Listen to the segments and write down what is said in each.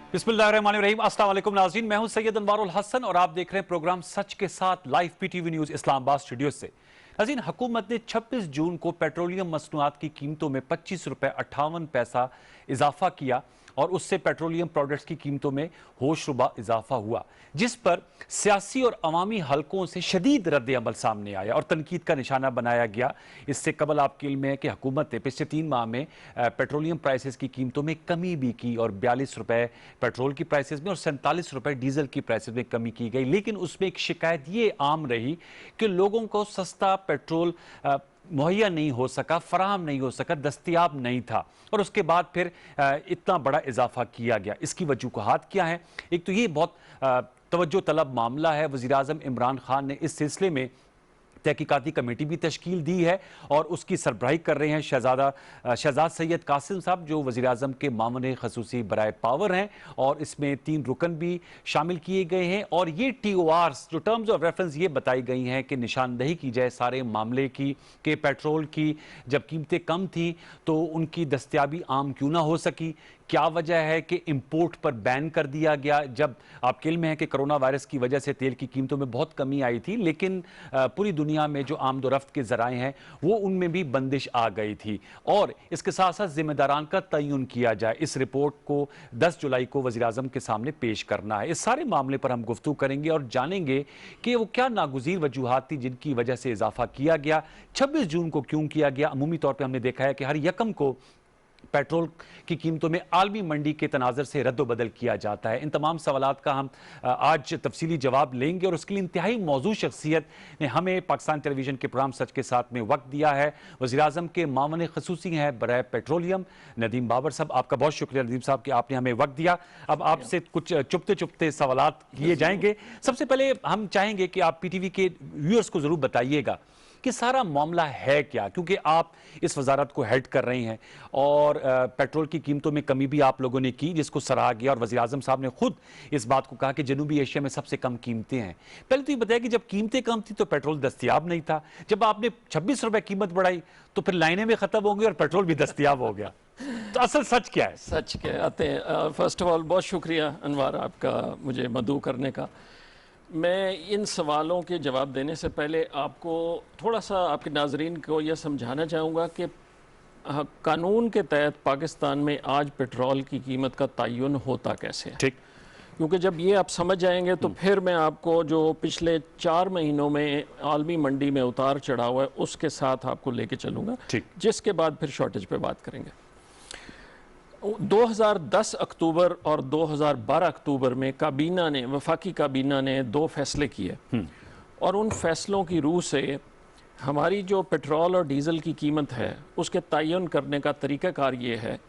बिस्मिल्लाहिर्रहमानिर्रहीम। अस्सलाम वालेकुम नाज़रीन, मैं हूं सैयद अनवारुल हसन और आप देख रहे हैं प्रोग्राम सच के साथ live PTV news Islamabad studio से। नाज़रीन, हुकूमत ने 26 जून को पेट्रोलियम मसनूआत की कीमतों में 25 रुपए 58 पैसा इजाफा किया और उससे पेट्रोलियम प्रोडक्ट्स की कीमतों में होशरुबा इजाफा हुआ, जिस पर सियासी और अवामी हलकों से शदीद रद्द अमल सामने आया और तनकीद का निशाना बनाया गया। इससे कबल आपके इल्म है कि हुकूमत ने पिछले 3 माह में पेट्रोलियम प्राइसेस की कीमतों में कमी भी की और 42 रुपए पेट्रोल की प्राइसेस में और 47 रुपए डीजल की प्राइसेस में कमी की गई। लेकिन उसमें एक शिकायत ये आम रही कि लोगों को सस्ता पेट्रोल मुहैया नहीं हो सका, फराहम नहीं हो सका, दस्तयाब नहीं था और उसके बाद फिर इतना बड़ा इजाफा किया गया। इसकी वजूहात क्या है? एक तो ये बहुत तवज्जो तलब मामला है। वज़ीर आज़म इमरान खान ने इस सिलसिले में तहकीकाती कमेटी भी तश्कील दी है और उसकी सरबराही कर रहे हैं शहजाद सैयद कासिम साहब, जो वज़ीर आज़म के मामले खसूसी बराए पावर हैं, और इसमें 3 रुकन भी शामिल किए गए हैं। और ये TORs जो टर्म्स ऑफ रेफरेंस ये बताई गई हैं कि निशानदही की जाए सारे मामले की कि पेट्रोल की जब कीमतें कम थी तो उनकी दस्तयाबी आम क्यों ना हो सकी, क्या वजह है कि इंपोर्ट पर बैन कर दिया गया, जब आपके इल्म है कि कोरोना वायरस की वजह से तेल की कीमतों में बहुत कमी आई थी, लेकिन पूरी दुनिया में जो आमदोरफ्त के जराए हैं वो उनमें भी बंदिश आ गई थी। और इसके साथ साथ जिम्मेदारान का तयन किया जाए। इस रिपोर्ट को 10 जुलाई को वज़ीर आज़म के सामने पेश करना है। इस सारे मामले पर हम गुफ्तगू करेंगे और जानेंगे कि वो क्या नागुज़ीर वजूहात थी जिनकी वजह से इजाफा किया गया, 26 जून को क्यों किया गया। अमूमी तौर पर हमने देखा है कि हर यकम को पेट्रोल की कीमतों में आलमी मंडी के तनाजर से रद्द-ओ-बदल किया जाता है। इन तमाम सवालात का हम आज तफसीली जवाब लेंगे और उसके लिए इंतहाई मौजूद शख्सियत ने हमें पाकिस्तान टेलीविजन के प्रोग्राम सच के साथ में वक्त दिया है। वज़ीर आज़म के मामले खसूसी हैं बराए पेट्रोलियम नदीम बाबर साहब, आपका बहुत शुक्रिया नदीम साहब कि आपने हमें वक्त दिया। अब आपसे कुछ चुपते चुपते सवालात किए जाएंगे। सबसे पहले हम चाहेंगे कि आप PTV के व्यूअर्स को ज़रूर बताइएगा कि सारा मामला है क्या, क्योंकि आप इस वजारत को हेड कर रहे हैं और पेट्रोल की कीमतों में कमी भी आप लोगों ने की जिसको सराहा गया और वज़ीर आज़म साहब ने खुद इस बात को कहा कि जनूबी एशिया में सबसे कम कीमतें हैं। पहले तो ये बताया कि जब कीमतें कम थी तो पेट्रोल दस्तयाब नहीं था, जब आपने 26 रुपए कीमत बढ़ाई तो फिर लाइनें भी खत्म हो गई और पेट्रोल भी दस्तयाब हो गया। तो असल सच क्या है? सच क्या आते हैं। फर्स्ट ऑफ ऑल बहुत शुक्रिया अनवार आपका मुझे मदऊ करने का। मैं इन सवालों के जवाब देने से पहले आपको थोड़ा सा आपके नाजरीन को यह समझाना चाहूँगा कि कानून के तहत पाकिस्तान में आज पेट्रोल की कीमत का तयन होता कैसे है। ठीक, क्योंकि जब ये आप समझ जाएंगे तो फिर मैं आपको जो पिछले 4 महीनों में आलमी मंडी में उतार चढ़ाव है उसके साथ आपको लेके चलूँगा, जिसके बाद फिर शॉर्टेज पे बात करेंगे। 2010 अक्टूबर और 2012 अक्टूबर में काबीना ने, वफाकी काबीना ने 2 फैसले किए और उन फैसलों की रूह से हमारी जो पेट्रोल और डीज़ल की कीमत है उसके तयन करने का तरीक़ाकार ये है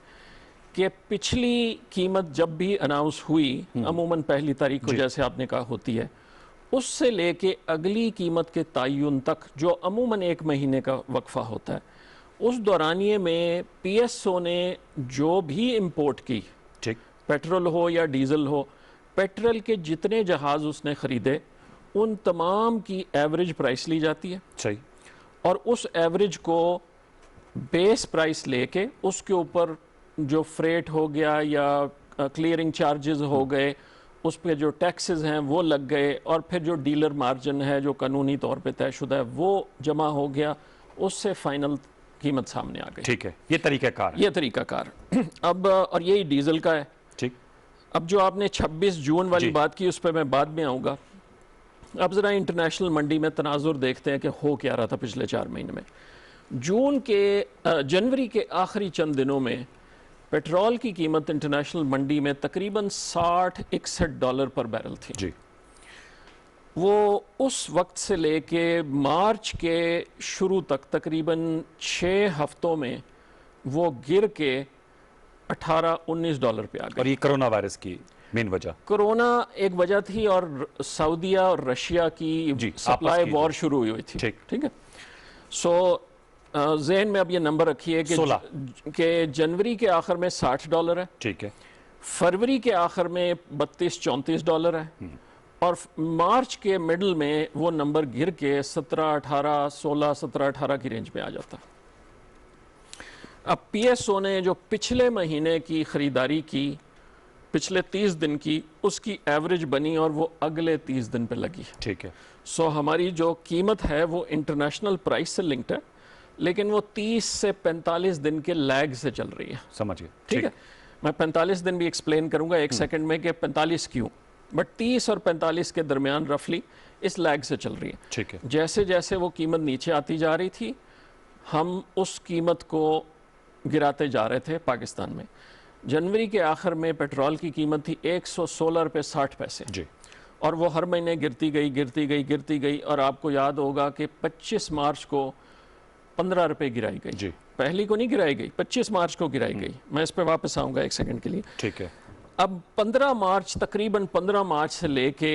कि पिछली कीमत जब भी अनाउंस हुई, अमूमन पहली तारीख को जैसे आपने कहा होती है, उससे लेके अगली कीमत के तयन तक जो अमूमन 1 महीने का वक्फा होता है, उस दौरानिए में PSO ने जो भी इंपोर्ट की, ठीक, पेट्रोल हो या डीजल हो, पेट्रोल के जितने जहाज उसने खरीदे उन तमाम की एवरेज प्राइस ली जाती है। सही। और उस एवरेज को बेस प्राइस लेके उसके ऊपर जो फ्रेट हो गया या क्लियरिंग चार्जेस हो गए, उस पर जो टैक्सेस हैं वो लग गए और फिर जो डीलर मार्जिन है जो कानूनी तौर पे तयशुदा है वो जमा हो गया, उससे फाइनल कीमत सामने आ गई। ठीक है, ये तरीकाकार है। ये तरीकाकार अब और यही डीजल का है। ठीक। अब जो आपने 26 जून वाली बात की उस पर मैं बाद में आऊँगा। अब ज़रा इंटरनेशनल मंडी में तनाजुर देखते हैं कि हो क्या रहा था पिछले 4 महीने में। जनवरी के आखिरी चंद दिनों में पेट्रोल की कीमत इंटरनेशनल मंडी में तकरीबन $60-61 पर बैरल थी जी। वो उस वक्त से लेके मार्च के शुरू तक तकरीबन 6 हफ्तों में वो गिर के $18-19 पे आ गई। और ये कोरोना वायरस की मेन वजह, कोरोना एक वजह थी और सऊदीया और रशिया की सप्लाई वॉर शुरू हुई थी। ठीक है। सो ज़हन में अब ये नंबर रखिए कि जनवरी के आखिर में $60 है। ठीक है। फरवरी के आखिर में $32-34 है और मार्च के मिडल में वो नंबर गिर के 17-18 की रेंज में आ जाता। अब PSO ने जो पिछले महीने की ख़रीदारी की पिछले 30 दिन की उसकी एवरेज बनी और वो अगले 30 दिन पे लगी। ठीक है। सो हमारी जो कीमत है वो इंटरनेशनल प्राइस से लिंक्ड है, लेकिन वो 30 से 45 दिन के लैग से चल रही है। समझिए। ठीक है, मैं 45 दिन भी एक्सप्लेन करूंगा एक सेकंड में कि 45 क्यों, बट 30 और 45 के दरमियान रफली इस लैग से चल रही है। ठीक है। जैसे जैसे वो कीमत नीचे आती जा रही थी, हम उस कीमत को गिराते जा रहे थे। पाकिस्तान में जनवरी के आखिर में पेट्रोल की कीमत थी 116 रुपये 60 पैसे जी। और वो हर महीने गिरती गई और आपको याद होगा कि 25 मार्च को 15 रुपये गिराई गई। जी। पहली को नहीं गिराई गई, 25 मार्च को गिराई गई। मैं इस पे वापस आऊंगा एक सेकंड के लिए। ठीक है। अब 15 मार्च, तकरीबन 15 मार्च से लेके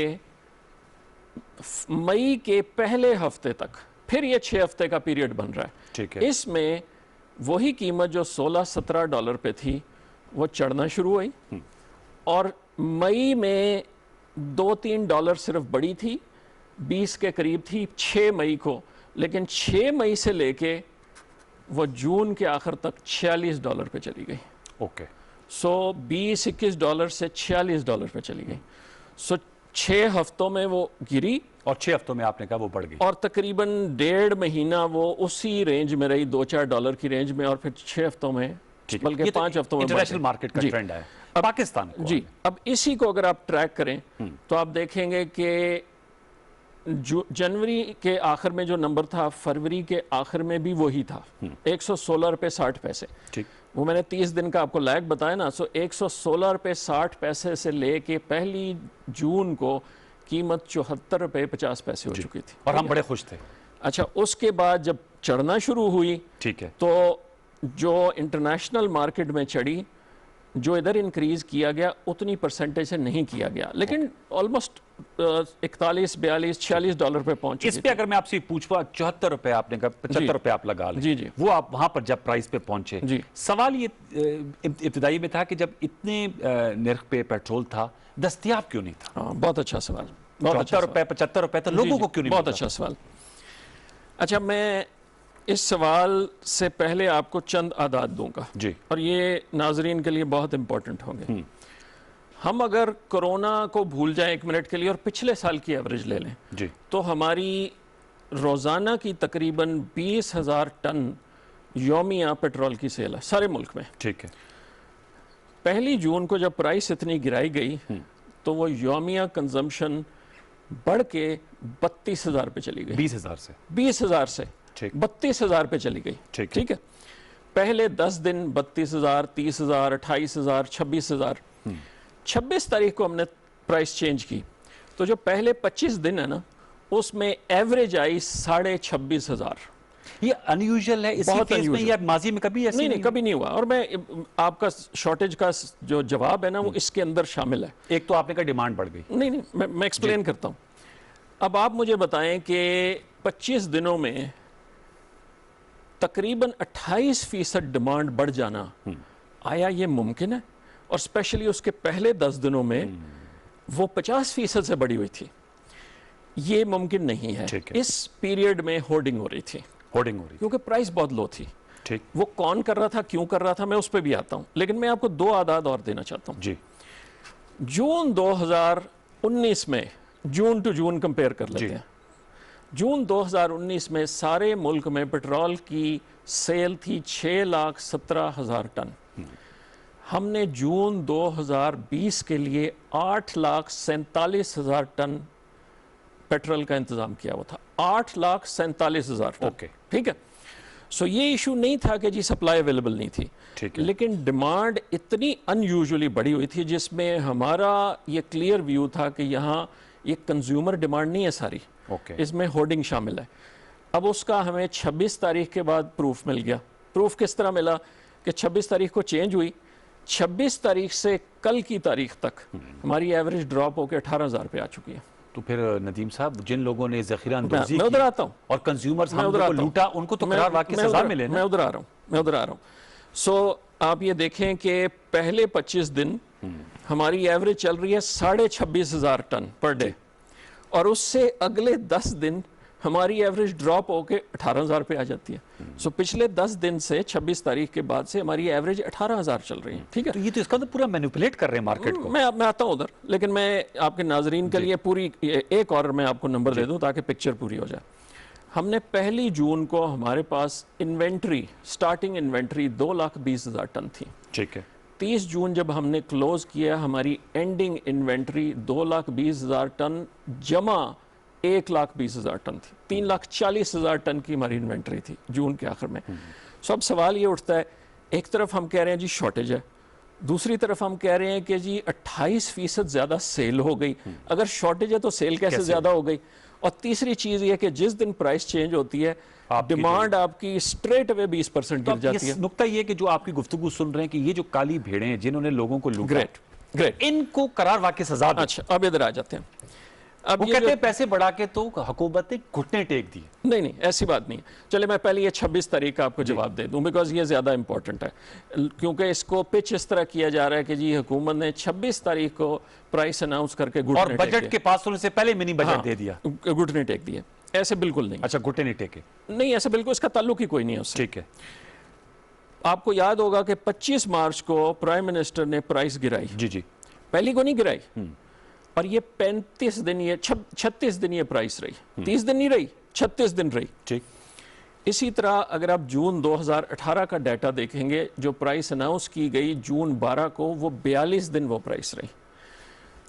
मई के पहले हफ्ते तक फिर ये 6 हफ्ते का पीरियड बन रहा है। ठीक है। इसमें वही कीमत जो 16-17 डॉलर पे थी वो चढ़ना शुरू हुई और मई में 2-3 डॉलर सिर्फ बढ़ी थी, 20 के करीब थी 6 मई को, लेकिन 6 मई से लेके वो जून के आखिर तक 46 डॉलर पे चली गई। ओके। सो 20-21 डॉलर से 46 डॉलर पे चली गई। सो 6 हफ्तों में वो गिरी और 6 हफ्तों में आपने कहा वो बढ़ गई और तकरीबन 1.5 महीना वो उसी रेंज में रही, 2-4 डॉलर की रेंज में, और फिर 6 हफ्तों में, बल्कि 5 हफ्तों में इंटरनेशनल मार्केट का ट्रेंड है। पाकिस्तान को जी। अब इसी को अगर आप ट्रैक करें तो आप देखेंगे कि जनवरी के आखिर में जो नंबर था, फरवरी के आखिर में भी वही था, 116 रुपये 60 पैसे। ठीक। वो मैंने 30 दिन का आपको लैग बताया ना। सो 116 रुपये 60 पैसे से लेके पहली जून को कीमत 74 रुपये 50 पैसे हो चुकी थी और हम बड़े खुश थे। अच्छा, उसके बाद जब चढ़ना शुरू हुई, ठीक है, तो जो इंटरनेशनल मार्केट में चढ़ी, जो इधर इंक्रीज किया गया उतनी परसेंटेज से नहीं किया गया, लेकिन ऑलमोस्ट 41, 42, 46 डॉलर पे पहुंच इस पे अगर मैं आपसे पूछूं, 74 रुपए आपने कहा, 75 रुपए आप लगा लें, जी जी, वो आप वहां पर जब प्राइस पे पहुंचे, जी, सवाल ये इब्तिदाई में था कि जब इतने निर्ख पे पेट्रोल था, दस्तयाब क्यों नहीं था? बहुत अच्छा सवाल। 74 रुपए 75 रुपए तो लोगों को क्यों नहीं? बहुत अच्छा सवाल। अच्छा, मैं इस सवाल से पहले आपको चंद आदाद दूंगा जी, और ये नाजरीन के लिए बहुत इंपॉर्टेंट होंगे। हम अगर कोरोना को भूल जाएं 1 मिनट के लिए और पिछले साल की एवरेज ले लें जी, तो हमारी रोज़ाना की तकरीबन 20,000 टन यौमिया पेट्रोल की सेल है सारे मुल्क में। ठीक है। 1 जून को जब प्राइस इतनी गिराई गई तो वो यौमिया कंजम्पशन बढ़ के 32,000 पे चली गई। 20,000 से 20,000 से 32,000 पे चली गई। ठीक है। पहले 10 दिन 32,000, 30,000, 28,000, 26,000। 26 तारीख को हमने प्राइस चेंज की तो जो पहले 25 दिन है ना, उसमें एवरेज आई 26,500। ये अनयूजुअल है इसी केस में, या माजी में कभी ऐसा नहीं, कभी नहीं हुआ। और मैं आपका शॉर्टेज का जो जवाब है ना, वो इसके अंदर शामिल है। एक तो आपने कहा डिमांड बढ़ गई। नहीं, मैं एक्सप्लेन करता हूं। अब आप मुझे बताएं कि 25 दिनों में तकरीबन 28% डिमांड बढ़ जाना, आया ये मुमकिन है? और स्पेशली उसके पहले 10 दिनों में वो 50% से बढ़ी हुई थी। ये मुमकिन नहीं है। इस पीरियड में होर्डिंग हो रही थी, क्योंकि प्राइस बहुत लो थी। ठीक। वो कौन कर रहा था, क्यों कर रहा था, मैं उस पर भी आता हूं, लेकिन मैं आपको 2 आदाद और देना चाहता हूं। जी। जून 2019 में, जून टू जून कंपेयर कर लेते हैं। जून 2019 में सारे मुल्क में पेट्रोल की सेल थी 6,17,000 टन। हमने जून 2020 के लिए 8,47,000 टन पेट्रोल का इंतजाम किया हुआ था। 8,47,000 टन। ओके, ठीक है। सो ये इशू नहीं था कि जी सप्लाई अवेलेबल नहीं थी, ठीक है, लेकिन डिमांड इतनी अनयूजुअली बढ़ी हुई थी, जिसमें हमारा ये क्लियर व्यू था कि यहाँ ये कंज्यूमर डिमांड नहीं है सारी, इसमें होर्डिंग शामिल है। अब उसका हमें 26 तारीख के बाद प्रूफ मिल गया। प्रूफ किस तरह मिला कि 26 तारीख को चेंज हुई, 26 तारीख से कल की तारीख तक हमारी एवरेज ड्रॉप होकर 18,000 पे आ चुकी है। तो फिर नदीम साहब, जिन लोगों ने जखीरा अंदोज़ी मैं उधर आता हूँ और कंज्यूमर्स को लूटा, उनको तो करार वाकई सजा मिले ना। मैं उधर आ रहा हूँ। सो आप ये देखें कि पहले 25 दिन हमारी एवरेज चल रही है 26,500 टन पर डे, और उससे अगले 10 दिन हमारी एवरेज ड्रॉप होके 18,000 पे आ जाती है। सो पिछले 10 दिन से 26 तारीख के बाद से हमारी एवरेज 18,000 चल रही है। ठीक है, तो ये तो इसका तो पूरा मैनिपुलेट कर रहे हैं मार्केट को। मैं आता हूं उधर, लेकिन मैं आपके नाजरीन के लिए पूरी एक और मैं आपको नंबर दे दूं ताकि पिक्चर पूरी हो जाए। हमने 1 जून को हमारे पास इन्वेंट्री, स्टार्टिंग इन्वेंट्री 2,20,000 टन थी। ठीक है, 30 जून जब हमने क्लोज किया, हमारी एंडिंग इन्वेंट्री 2,20,000 टन जमा 1,20,000 टन थी। 3,40,000 टन की हमारी इन्वेंट्री थी जून के आखिर में। सो अब सवाल ये उठता है, एक तरफ हम कह रहे हैं जी शॉर्टेज है, दूसरी तरफ हम कह रहे हैं कि जी 28% ज्यादा सेल हो गई। अगर शॉर्टेज है तो सेल कैसे ज्यादा हो गई? और तीसरी चीज ये कि जिस दिन प्राइस चेंज होती है डिमांड आपकी स्ट्रेट अवे 20% गिर जाती है। नुकता ये कि जो आपकी गुफ्तगू सुन रहे हैं कि ये जो काली भेड़ें हैं जिन्होंने लोगों को लूटा, ग्रेट, इनको करार वाकई सजा दो। अच्छा, अब इधर आ जाते हैं। अब वो कहते हैं पैसे बढ़ा के तो हुकूमत ने घुटने टेक दिए। नहीं, ऐसी बात नहीं है। चले मैं पहले ये 26 तारीख का आपको जवाब दे दूं, बिकॉज ये ज्यादा इंपॉर्टेंट है, क्योंकि इसको पिच इस तरह किया जा रहा है कि जी हुकूमत ने 26 तारीख को प्राइस अनाउंस करके और बजट के पास होने से पहले मिनी बजट दे दिया, घुटने टेक दिए। ऐसे बिल्कुल नहीं। अच्छा, घुटने नहीं टेके? नहीं, ऐसे बिल्कुल इसका ताल्लुक ही कोई नहीं है उससे। ठीक है, आपको याद होगा कि 25 मार्च को प्राइम मिनिस्टर ने प्राइस गिराई। जी, पहली को नहीं गिराई, और ये 35 दिन, ये 36 दिन ये प्राइस रही। 30 दिन नहीं रही, 36 दिन रही। ठीक। इसी तरह अगर आप जून 2018 का डाटा देखेंगे, जो प्राइस अनाउंस की गई जून 12 को, वो 42 दिन वो प्राइस रही।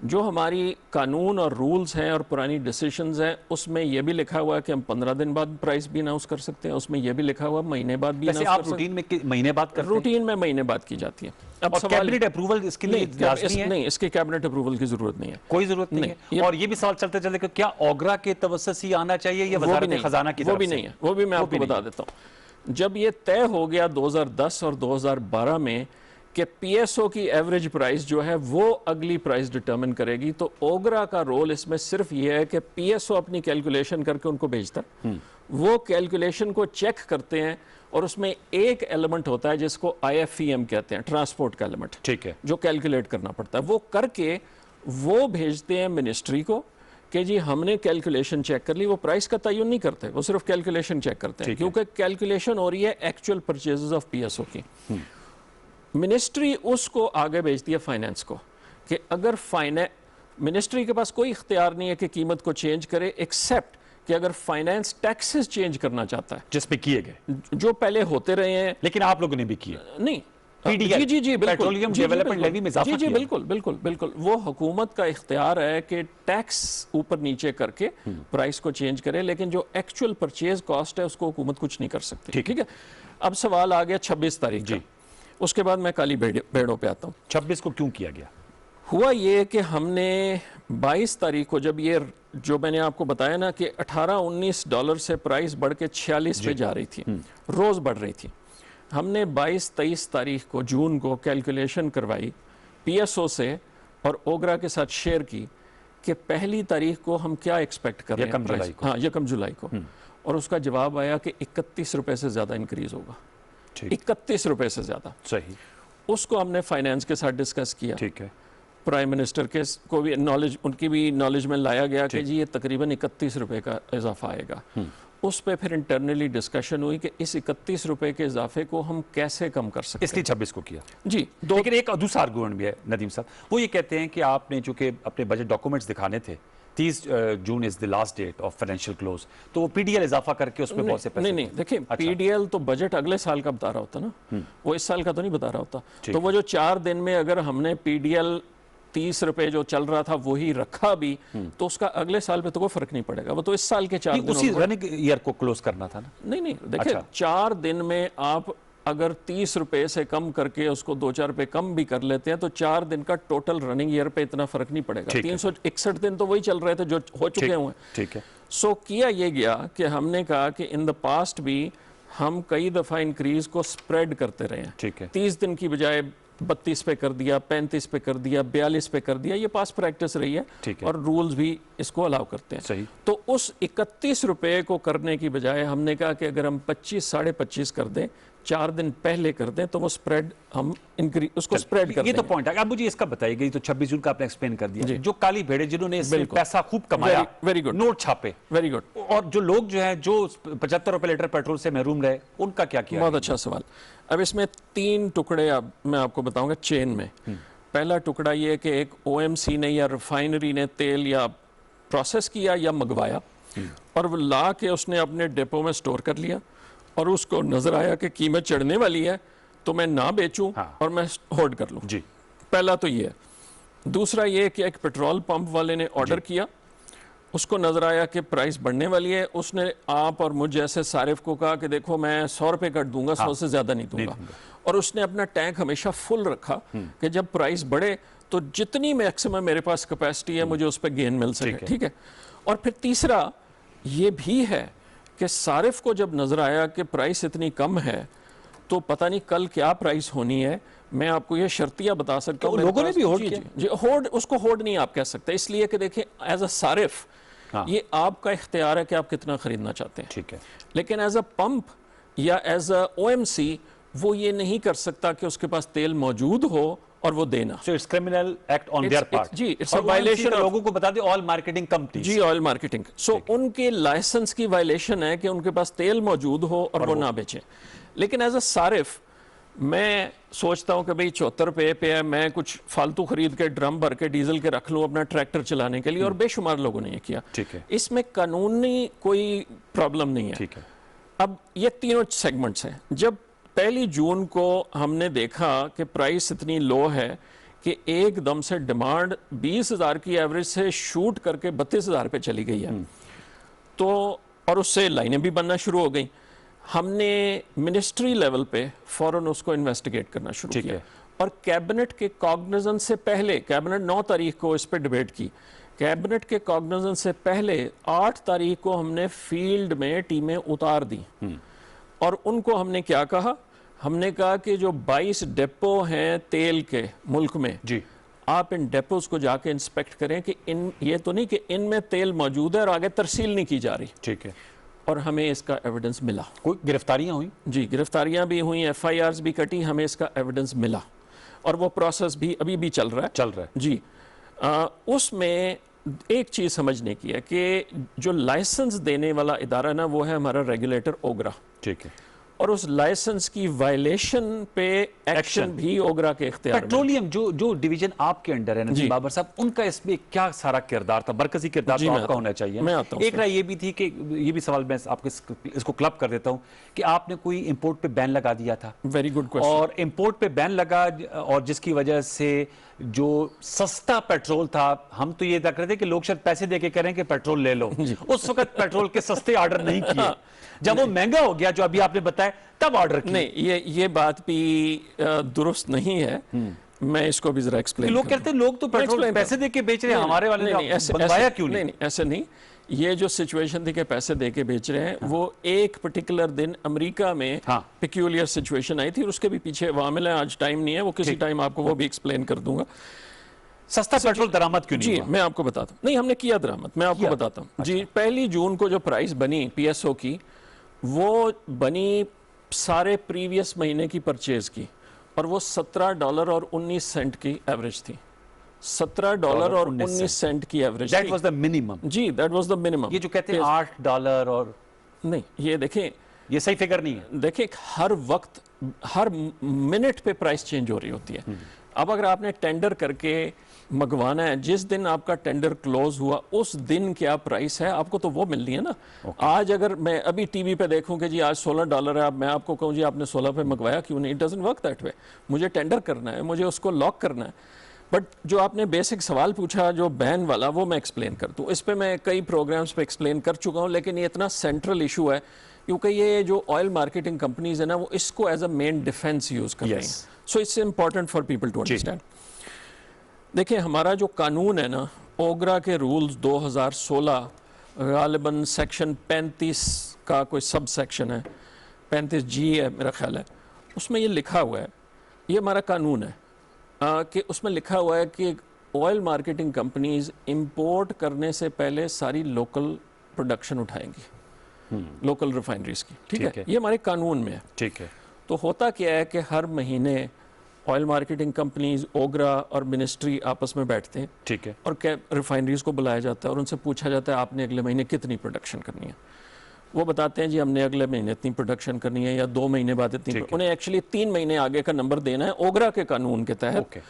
जो हमारी कानून और रूल्स हैं और पुरानी डिसीजंस हैं, उसमें यह भी लिखा हुआ है कि हम 15 दिन बाद प्राइस भी अनाउंस कर सकते हैं। उसमें यह भी लिखा हुआ है महीने बाद भी अनाउंस कर सकते हैं। रूटीन में महीने बाद करते हैं? रूटीन में महीने बाद की जाती है। अब कैबिनेट अप्रूवल इसके लिए लाज़मी है? नहीं, इसके कैबिनेट अप्रूवल की जरूरत नहीं है, कोई जरूरत नहीं है। और ये भी सवाल चलते चलते कि क्या ओगरा के तवस्सुस ही आना चाहिए या वज़ारत खजाना की तरफ से? वो भी नहीं है, वो भी मैं आपको बता देता हूँ। जब ये तय हो गया 2010 और 2012 में कि पीएसओ की एवरेज प्राइस जो है वो अगली प्राइस डिटरमिन करेगी, तो ओगरा का रोल इसमें सिर्फ ये है कि पीएसओ अपनी कैलकुलेशन करके उनको भेजता है, वो कैलकुलेशन को चेक करते हैं, और उसमें एक एलिमेंट होता है जिसको आईएफईएम कहते हैं, ट्रांसपोर्ट का एलिमेंट। ठीक है, जो कैलकुलेट करना पड़ता है, वो करके वो भेजते हैं मिनिस्ट्री को कि जी हमने कैलकुलेशन चेक कर ली। वो प्राइस का तयन नहीं करते, वो सिर्फ कैलकुलेशन चेक करते हैं, क्योंकि कैलकुलेशन हो रही है एक्चुअल परचेजेस ऑफ पीएसओ की। मिनिस्ट्री उसको आगे भेजती है फाइनेंस को, कि अगर मिनिस्ट्री के पास कोई इख्तियार नहीं है कि कीमत को चेंज करे, एक्सेप्ट कि अगर फाइनेंस टैक्सेस चेंज करना चाहता है, जिसपे किए गए, जो पहले होते रहे हैं, लेकिन आप लोगों ने भी किए नहीं। PDL, जी, पेट्रोलियम डेवलपमेंट लेवी में इजाफा किया। बिल्कुल वो हुकूमत का इख्तियार है कि टैक्स ऊपर नीचे करके प्राइस को चेंज करे, लेकिन जो एक्चुअल परचेज कॉस्ट है उसको हुकूमत कुछ नहीं कर सकती। ठीक है, अब सवाल आ गया 26 तारीख जी। उसके बाद मैं काली भेड़ों पे आता हूँ। 26 को क्यों किया गया? हुआ ये कि हमने 22 तारीख को, जब ये जो मैंने आपको बताया ना कि $18-19 से प्राइस बढ़ के 46 पे जा रही थी, रोज बढ़ रही थी, हमने 22-23 तारीख को जून को कैलकुलेशन करवाई पीएसओ से और ओगरा के साथ शेयर की कि 1 तारीख को हम क्या एक्सपेक्ट कर रहे हैं, हाँ 1 जुलाई को, और उसका जवाब आया कि 31 रुपए से ज्यादा इंक्रीज होगा। 31 रुपए से ज्यादा। सही। उसको हमने फाइनेंस के साथ डिस्कस किया। ठीक है, प्राइम मिनिस्टर के को भी नॉलेज, उनकी भी नॉलेज में लाया गया कि जी ये तकरीबन 31 रुपए का इजाफा आएगा। उस पे फिर इंटरनली डिस्कशन हुई कि इस 31 रुपए के इजाफे को हम कैसे कम कर सकते हैं, इसलिए 26 को किया जी। लेकिन एक दूसरा आर्गुमेंट भी है नदीम साहब, वो ये कहते हैं कि आपने चूंकि अपने बजट डॉक्यूमेंट्स दिखाने थे, 30 June is the last date of financial close, तो वो पीडीएल इजाफा करके उसमें बहुत से पैसे नहीं देखिए, पीडीएल तो बजट अगले साल का बता रहा होता ना, वो इस साल का तो नहीं बता रहा होता। तो वो जो 4 दिन में अगर हमने पीडीएल 30 रुपए जो चल रहा था वही रखा भी, तो उसका अगले साल पे तो कोई फर्क नहीं पड़ेगा, वो तो इस साल के 4 दिन उसी रनिंग ईयर को क्लोज करना था ना। नहीं देखिए, 4 दिन में आप अगर 30 रुपए से कम करके उसको 2-4 रुपए कम भी कर लेते हैं तो 4 दिन का टोटल रनिंग ईयर पे इतना फर्क नहीं पड़ेगा। 361 दिन तो वही चल रहे थे जो हो चुके हुए हैं। ठीक है। सो किया ये गया कि हमने कहा कि इन द पास्ट भी हम कई दफा इंक्रीज को स्प्रेड करते रहे हैं। ठीक है। 30 दिन की बजाय 32 पे कर दिया, 35 पे कर दिया, 42 पे कर दिया, ये पास प्रैक्टिस रही है और रूल्स भी इसको अलाउ करते हैं। सही। तो उस 31 रुपए को करने की बजाय हमने कहा कि अगर हम 25 साढ़े 25 कर दें, 4 दिन पहले कर दें तो वो स्प्रेड हम उसको स्प्रेड कर ये तो देंगे। पॉइंट है। अब मुझे इसका बताइए, तो 26 जून का आपने एक्सप्लेन कर दिया, जो काली भेड़े जिन्होंने इसमें बिल्कुल। पैसा खूब कमाया, वेरी गुड, नोट छापे, वेरी गुड। और जो लोग जो हैं जो 75 रुपए लीटर पेट्रोल से महरूम रहे, उनका क्या किया? बहुत अच्छा सवाल। अब इसमें 3 टुकड़े अब मैं आपको बताऊंगा चेन में। पहला टुकड़ा ये कि एक ओएमसी ने या रिफाइनरी ने तेल या प्रोसेस किया या मंगवाया और वो ला के उसने अपने डिपो में स्टोर कर लिया, और उसको नजर आया कि कीमत चढ़ने वाली है तो मैं ना बेचूं और मैं होल्ड कर लूं। जी, पहला तो ये है। दूसरा ये कि एक पेट्रोल पंप वाले ने ऑर्डर किया, उसको नजर आया कि प्राइस बढ़ने वाली है, उसने आप और मुझ जैसे सारिफ को कहा कि देखो मैं 100 रुपए कट दूंगा, 100 से ज्यादा नहीं दूंगा, और उसने अपना टैंक हमेशा फुल रखा कि जब प्राइस बढ़े तो जितनी मैक्सिमम मेरे पास कैपेसिटी है मुझे उस पर गेन मिल सके। ठीक है। और फिर तीसरा ये भी है कि सारिफ को जब नजर आया कि प्राइस इतनी कम है तो पता नहीं कल क्या प्राइस होनी है, मैं आपको ये शर्तिया बता सकता हूँ। लोगों ने भी होल्ड किया। जी, होल्ड, उसको होल्ड नहीं आप कह सकते, इसलिए कि देखिए एज अ सारिफ ये आपका इख्तियार है कि आप कितना खरीदना चाहते हैं। ठीक है। लेकिन एज अ पंप या एज अ ओएमसी वो ये नहीं कर सकता कि उसके पास तेल मौजूद हो और वो देना। So it's criminal act on their part. जी, इट्स अ वायलेशन। लोगों को बता दें, ऑयल मार्केटिंग कंपनी। जी, ऑयल मार्केटिंग। सो उनके लाइसेंस की वायलेशन है कि उनके पास तेल मौजूद हो और वो ना बेचें। लेकिन एज अ सारिफ मैं सोचता हूं कि भाई 74 रुपए पे है, मैं कुछ फालतू खरीद के ड्रम भर के डीजल के रख लूं अपना ट्रैक्टर चलाने के लिए, और बेशुमार लोगों ने ये किया। ठीक है। इसमें कानूनी कोई प्रॉब्लम नहीं है। ठीक है। अब ये तीनों सेगमेंट्स हैं। जब 1 जून को हमने देखा कि प्राइस इतनी लो है कि एकदम से डिमांड 20,000 की एवरेज से शूट करके 32,000 पे चली गई है, तो और उससे लाइनें भी बनना शुरू हो गई, हमने मिनिस्ट्री लेवल पे फौरन उसको इन्वेस्टिगेट करना शुरू किया। और कैबिनेट के कॉग्निजेंस से पहले, कैबिनेट 9 तारीख को इस पे डिबेट की, कैबिनेट के कॉग्निजेंस से पहले 8 तारीख को हमने फील्ड में टीमें उतार दी, और उनको हमने क्या कहा, हमने कहा कि जो 22 डिपो हैं तेल के मुल्क में, जी, आप इन डेपोज को जाके इंस्पेक्ट करें कि इन ये तो नहीं कि इनमें तेल मौजूद है और आगे तरसील नहीं की जा रही। ठीक है। और हमें इसका एविडेंस मिला। कोई गिरफ्तारियां हुई? जी, गिरफ्तारियां भी हुई, FIRs भी कटी, हमें इसका एविडेंस मिला, और वो प्रोसेस भी अभी भी चल रहा है। जी, उसमें एक चीज समझने की है कि जो लाइसेंस देने वाला इदारा ना, वो है हमारा रेगुलेटर ओगरा। ठीक है। और उस लाइसेंस की वायलेशन पे एक्शन भी ओगरा के इख्तियार में। पेट्रोलियम जो डिवीजन आपके अंडर है नजीम बाबर साहब, उनका इसमें क्या सारा किरदार था? मरकजी किरदार तो आपका होना चाहिए। मैं आता हूं। एक राय ये भी थी कि ये भी सवाल मैं आपके इसको क्लब कर देता हूं कि आपने कोई इंपोर्ट पे बैन लगा दिया था। Very good question. और इंपोर्ट पे बैन लगा, और जिसकी वजह से जो सस्ता पेट्रोल था, हम तो ये तक रहे थे कि लोग शायद पैसे देके कह रहे हैं कि पेट्रोल ले लो। उस वक्त पेट्रोल के सस्ते ऑर्डर नहीं किए, जब वो महंगा हो गया जो अभी आपने बताया तब ऑर्डर किए। नहीं, ये बात भी दुरुस्त नहीं है। मैं इसको भी जरा एक्सप्लेन। लोग कहते हैं लोग तो पेट्रोल पैसे देके बेच रहे हैं, हमारे वाले बनवाया क्यों नहीं? ऐसे नहीं। ये जो सिचुएशन थी कि पैसे देके बेच रहे हैं, वो एक पर्टिकुलर दिन अमेरिका में पिक्यूलियर सिचुएशन आई थी, और उसके भी पीछे वामिल है। आज टाइम नहीं है, वो किसी टाइम आपको वो भी एक्सप्लेन कर दूंगा। सस्ता पेट्रोल दरामद क्यों नहीं हुआ? मैं आपको बताता हूँ। नहीं, हमने किया दरामद, मैं आपको बताता हूँ। जी, 1 जून को जो प्राइस बनी PSO की, वो बनी सारे प्रीवियस महीने की परचेज की, और वो $17.19 की एवरेज थी। $17.19 की average. That was the minimum. जी, दैट वाज द मिनिमम। ये जो कहते हैं $8 और नहीं, ये देखें, ये सही फिगर नहीं है। देखिए, हर वक्त हर मिनट पे प्राइस चेंज हो रही होती है। अब अगर आपने टेंडर करके मंगवाना है, जिस दिन आपका टेंडर क्लोज हुआ उस दिन क्या प्राइस है आपको तो वो मिलनी है ना। आज अगर मैं अभी टीवी पे देखूं कि जी आज $16 है, अब मैं आपको कहूं जी आपने 16 पे मंगवाया क्यों नहीं, it doesn't work that way. मुझे टेंडर करना है, मुझे उसको लॉक करना है। बट जो आपने बेसिक सवाल पूछा जो बैन वाला, वो मैं एक्सप्लेन कर दूं। इस पे मैं कई प्रोग्राम्स पे एक्सप्लेन कर चुका हूं, लेकिन ये इतना सेंट्रल इशू है क्योंकि ये जो ऑयल मार्केटिंग कंपनीज है ना, वो इसको as a main defence use कर रही हैं। So it's important for people to understand. देखिए, हमारा जो कानून है ना, ओगरा के रूल्स 2016 गालिबन सेक्शन 35 का कोई सब सेक्शन है, 35G है मेरा ख्याल है, उसमें ये लिखा हुआ है, ये हमारा कानून है कि उसमें लिखा हुआ है कि ऑयल मार्केटिंग कंपनीज इंपोर्ट करने से पहले सारी लोकल प्रोडक्शन उठाएंगी, लोकल रिफाइनरीज की। ठीक है, ये हमारे कानून में है। ठीक है। तो होता क्या है कि हर महीने ऑयल मार्केटिंग कंपनीज, ओगरा और मिनिस्ट्री आपस में बैठते हैं, ठीक है, और रिफाइनरीज को बुलाया जाता है और उनसे पूछा जाता है आपने अगले महीने कितनी प्रोडक्शन करनी है। वो बताते हैं जी हमने अगले महीने इतनी प्रोडक्शन करनी है या 2 महीने बाद इतनी। उन्हें एक्चुअली 3 महीने आगे का नंबर देना है ओगरा के कानून के तहत।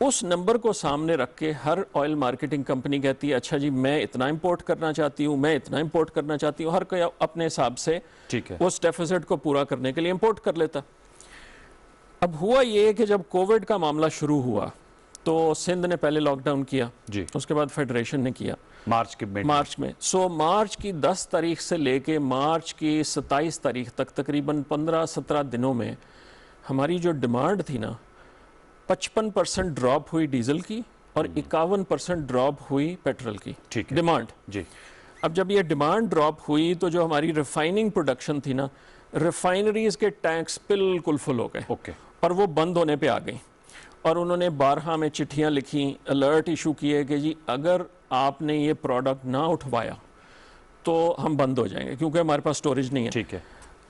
उस नंबर को सामने रख के हर ऑयल मार्केटिंग कंपनी कहती है अच्छा जी मैं इतना इंपोर्ट करना चाहती हूँ, मैं इतना इंपोर्ट करना चाहती हूँ। हर कोई अपने हिसाब से उस डेफिसिट को पूरा करने के लिए इंपोर्ट कर लेता। अब हुआ ये कि जब कोविड का मामला शुरू हुआ तो सिंध ने पहले लॉकडाउन किया जी, उसके बाद फेडरेशन ने किया मार्च में। सो मार्च की 10 तारीख से लेके मार्च की 27 तारीख तक तकरीबन 15-17 दिनों में हमारी जो डिमांड थी ना 55% ड्रॉप हुई डीजल की और 51% ड्रॉप हुई पेट्रोल की डिमांड जी। अब जब ये डिमांड ड्रॉप हुई तो जो हमारी रिफाइनिंग प्रोडक्शन थी ना, रिफाइनरीज के टैंक्स बिल्कुल फुल हो गए और वो बंद होने पे आ गई। और उन्होंने 12 में चिट्ठियां लिखी, अलर्ट इशू किए कि जी अगर आपने ये प्रोडक्ट ना उठवाया तो हम बंद हो जाएंगे क्योंकि हमारे पास स्टोरेज नहीं है। ठीक है,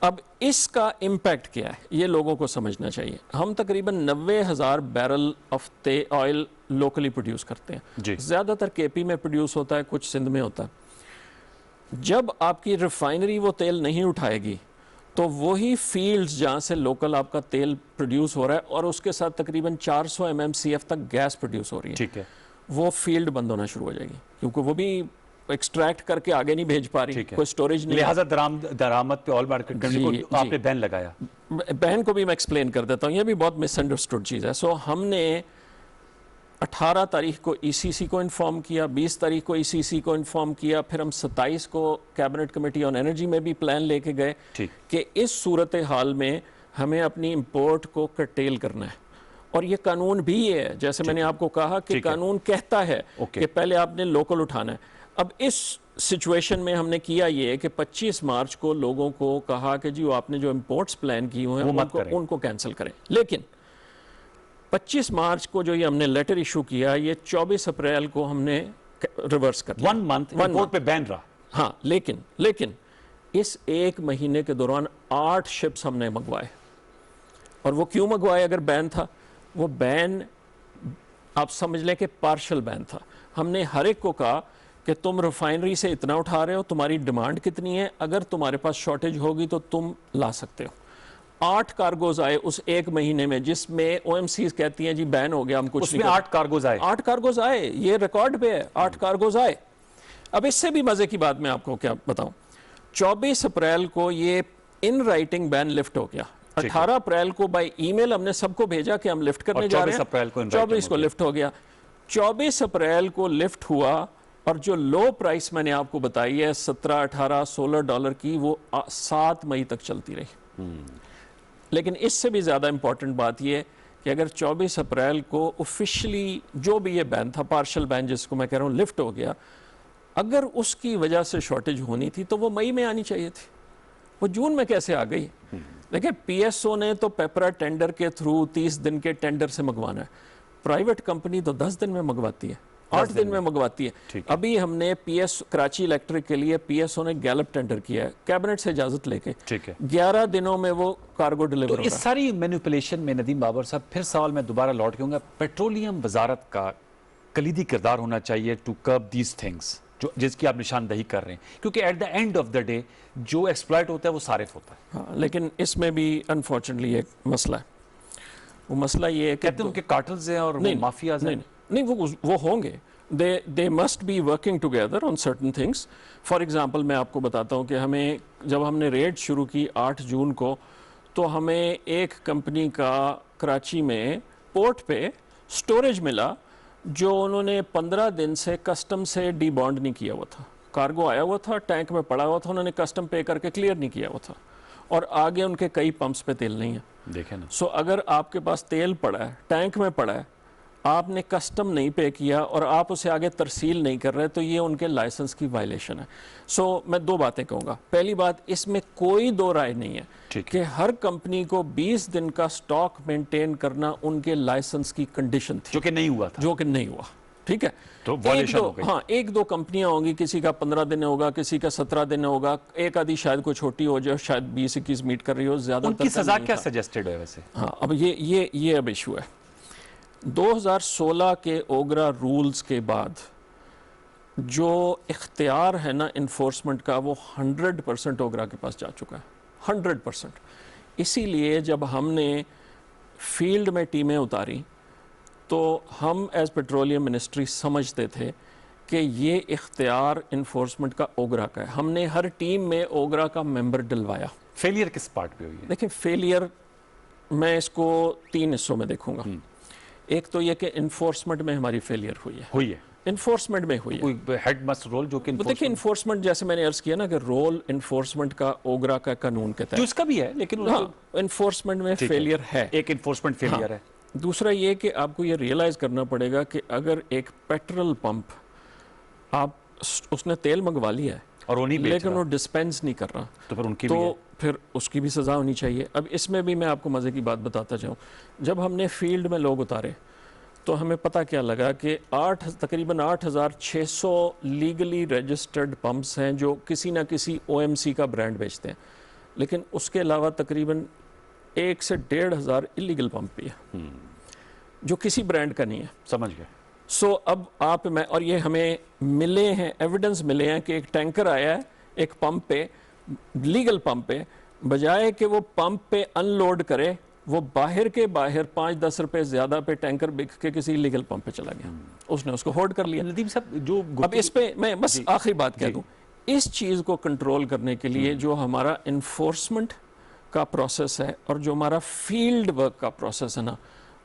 अब इसका इम्पैक्ट क्या है ये लोगों को समझना चाहिए। हम तकरीबन 90,000 barrel of oil locally produce करते हैं, ज़्यादातर केपी में प्रोड्यूस होता है, कुछ सिंध में होता है। जब आपकी रिफाइनरी वो तेल नहीं उठाएगी तो वही फील्ड्स जहाँ से लोकल आपका तेल प्रोड्यूस हो रहा है और उसके साथ तकरीबन 400 MMCF तक गैस प्रोड्यूस हो रही है, ठीक है, वो फील्ड बंद होना शुरू हो जाएगी क्योंकि वो भी एक्सट्रैक्ट करके आगे नहीं भेज पा रही, कोई स्टोरेज नहीं। लिहाजा दरामद पे ऑयल मार्केट करने को आपने बैन लगाया। बैन को भी मैं एक्सप्लेन कर देता हूँ, ये भी बहुत मिसअंडरस्टूड चीज़ है। सो हमने 18 तारीख को ECC को इन्फॉर्म किया, 20 तारीख को ECC को इन्फॉर्म किया, फिर हम 27 को कैबिनेट कमेटी ऑन एनर्जी में भी प्लान लेके गए कि इस सूरत हाल में हमें अपनी इंपोर्ट को कर्टेल करना है। और ये कानून भी ये है, जैसे मैंने आपको कहा कि कानून कहता है कि पहले आपने लोकल उठाना है। अब इस सिचुएशन में हमने किया ये कि 25 मार्च को लोगों को कहा कि जी आपने जो इंपोर्ट्स प्लान की हुए हैं उनको कैंसिल करें। लेकिन 25 मार्च को जो ये हमने लेटर इशू किया, ये 24 अप्रैल को हमने रिवर्स कर दिया। 1 मंथ इंपोर्ट पे बैन रहा। हाँ, लेकिन इस 1 महीने के दौरान 8 शिप्स हमने मंगवाए। और वो क्यों मंगवाए अगर बैन था? वो बैन आप समझ लें कि पार्शियल बैन था। हमने हर एक को कहा कि तुम रिफाइनरी से इतना उठा रहे हो, तुम्हारी डिमांड कितनी है, अगर तुम्हारे पास शॉर्टेज होगी तो तुम ला सकते हो। 8 कार्गोज आए उस 1 महीने में, जिसमें OMCs कहती हैं जी बैन हो गया, हम कुछ उसमें 8 कार्गोज आए। 8 कार्गोज आए, ये रिकॉर्ड पे है, 8 कार्गोज आए। अब इससे भी मजे की बात मैं आपको क्या बताऊं, 24 अप्रैल को ये इन राइटिंग बैन लिफ्ट हो गया। 18 अप्रैल को बाय ईमेल हमने सबको भेजा कि हम लिफ्ट करने जा रहे हैं। 24 को लिफ्ट हो गया। 24 अप्रैल को लिफ्ट हुआ और जो लो प्राइस मैंने आपको बताई है 17, 18, $16 की, वो 7 मई तक चलती रही। लेकिन इससे भी ज़्यादा इंपॉर्टेंट बात यह कि अगर 24 अप्रैल को ऑफिशियली जो भी ये बैन था, पार्शियल बैन जिसको मैं कह रहा हूँ, लिफ्ट हो गया, अगर उसकी वजह से शॉर्टेज होनी थी तो वो मई में आनी चाहिए थी। वो जून में कैसे आ गई? देखिए, PSO ने तो पेपरा टेंडर के थ्रू 30 दिन के टेंडर से मंगवाना है। प्राइवेट कंपनी तो 10 दिन में मंगवाती है, 8 दिन में मंगवाती है। अभी हमने कराची इलेक्ट्रिक के लिए PSO ने गैलप टेंडर किया है कैबिनेट से इजाजत लेके, 11 दिनों में वो कार्गो डिलीवर। तो इस सारी मैनिपुलेशन में नदीम बाबर साहब, फिर सवाल मैं दोबारा लौट के आऊंगा, पेट्रोलियम वजारत का कलीदी किरदार होना चाहिए टू कर्ब दीज थिंग्स जो जिसकी आप निशानदही कर रहे हैं, क्योंकि at the end of the day जो एक्सप्लॉइट होता है वो सारिफ होता है। हाँ, लेकिन इसमें भी अनफॉर्चुनेटली एक मसला है। वो मसला ये है कहते हैं उनके कार्टल्स हैं और माफियाज हैं। नहीं, वो होंगे, they must be working together on certain things. For example मैं आपको बताता हूँ कि हमें जब हमने रेड शुरू की 8 जून को, तो हमें एक कंपनी का कराची में पोर्ट पे स्टोरेज मिला जो उन्होंने 15 दिन से कस्टम से डीबॉन्ड नहीं किया हुआ था। कार्गो आया हुआ था, टैंक में पड़ा हुआ था, उन्होंने कस्टम पे करके क्लियर नहीं किया हुआ था और आगे उनके कई पंप्स पे तेल नहीं है। देखें ना। सो अगर आपके पास तेल पड़ा है, टैंक में पड़ा है, आपने कस्टम नहीं पे किया और आप उसे आगे तरसील नहीं कर रहे, तो ये उनके लाइसेंस की वायलेशन है। सो मैं 2 बातें कहूँगा। पहली बात, इसमें कोई 2 राय नहीं है कि हर कंपनी को 20 दिन का स्टॉक मेंटेन करना उनके लाइसेंस की कंडीशन थी, जो कि नहीं हुआ था। जो कि नहीं हुआ। ठीक है। तो एक वॉल्यूशन दो, हो गई। हाँ, एक दो कंपनियां होंगी, किसी का 15 दिन होगा, किसी का 17 दिन होगा, एक आधी शायद कोई छोटी हो जाए, शायद 20-21 मीट कर रही हो, ज्यादा उनकी सजा क्या सजेस्टेड है वैसे? हाँ, अब ये अब इशू है। 2016 के ओगरा रूल्स के बाद जो इख्तियार है ना इन्फोर्समेंट का, वो 100% ओगरा के पास जा चुका है, 100%। इसीलिए जब हमने फील्ड में टीमें उतारी तो हम एज पेट्रोलियम मिनिस्ट्री समझते थे कि ये इख्तियार इन्फोर्समेंट का ओगरा का है। हमने हर टीम में ओगरा का मेंबर डलवाया। फेलियर किस पार्ट पे हुई है? देखिए, फेलियर मैं इसको 3 हिस्सों में देखूंगा। एक तो ये कि इन्फोर्समेंट में हमारी फेलियर हुई है, इन्फोर्समेंट में हुई है। कोई हेड मस्ट रोल जो कि देखिए, इन्फोर्समेंट जैसे मैंने अर्ज किया ना कि रोल इन्फोर्समेंट का ओगरा का कानून के जो तहत, इसका भी है, लेकिन हाँ, इन्फोर्समेंट में ठीक है। फेलियर है। एक इन्फोर्समेंट फेलियर है। दूसरा ये कि आपको ये रियलाइज करना पड़ेगा कि अगर एक पेट्रोल पंप आप उसने तेल मंगवा लिया है और वो नहीं बेच लेकिन रहा, वो डिस्पेंस नहीं कर रहा, तो फिर उनकी भी है। तो फिर उसकी भी सजा होनी चाहिए। अब इसमें भी मैं आपको मजे की बात बताता जाऊं, जब हमने फील्ड में लोग उतारे तो हमें पता क्या लगा कि तकरीबन 8,600 लीगली रजिस्टर्ड पंप्स हैं जो किसी ना किसी OMC का ब्रांड बेचते हैं, लेकिन उसके अलावा तकरीबन 1 से 1,500 इलीगल पंप भी है जो किसी ब्रांड का नहीं है। समझ गए। सो अब आप मैं और ये हमें मिले हैं, एविडेंस मिले हैं कि एक टैंकर आया है एक पंप पे, लीगल पंप पे, बजाय कि वो पंप पे अनलोड करे, वो बाहर के बाहर 5-10 रुपए ज्यादा पे टैंकर बिक के किसी इलीगल पंप पे चला गया। उसने उसको होल्ड कर लिया। नदीम साहब, जो अब इस पे मैं बस आखिरी बात कह दूं, इस चीज को कंट्रोल करने के लिए जो हमारा इन्फोर्समेंट का प्रोसेस है और जो हमारा फील्ड वर्क का प्रोसेस है ना,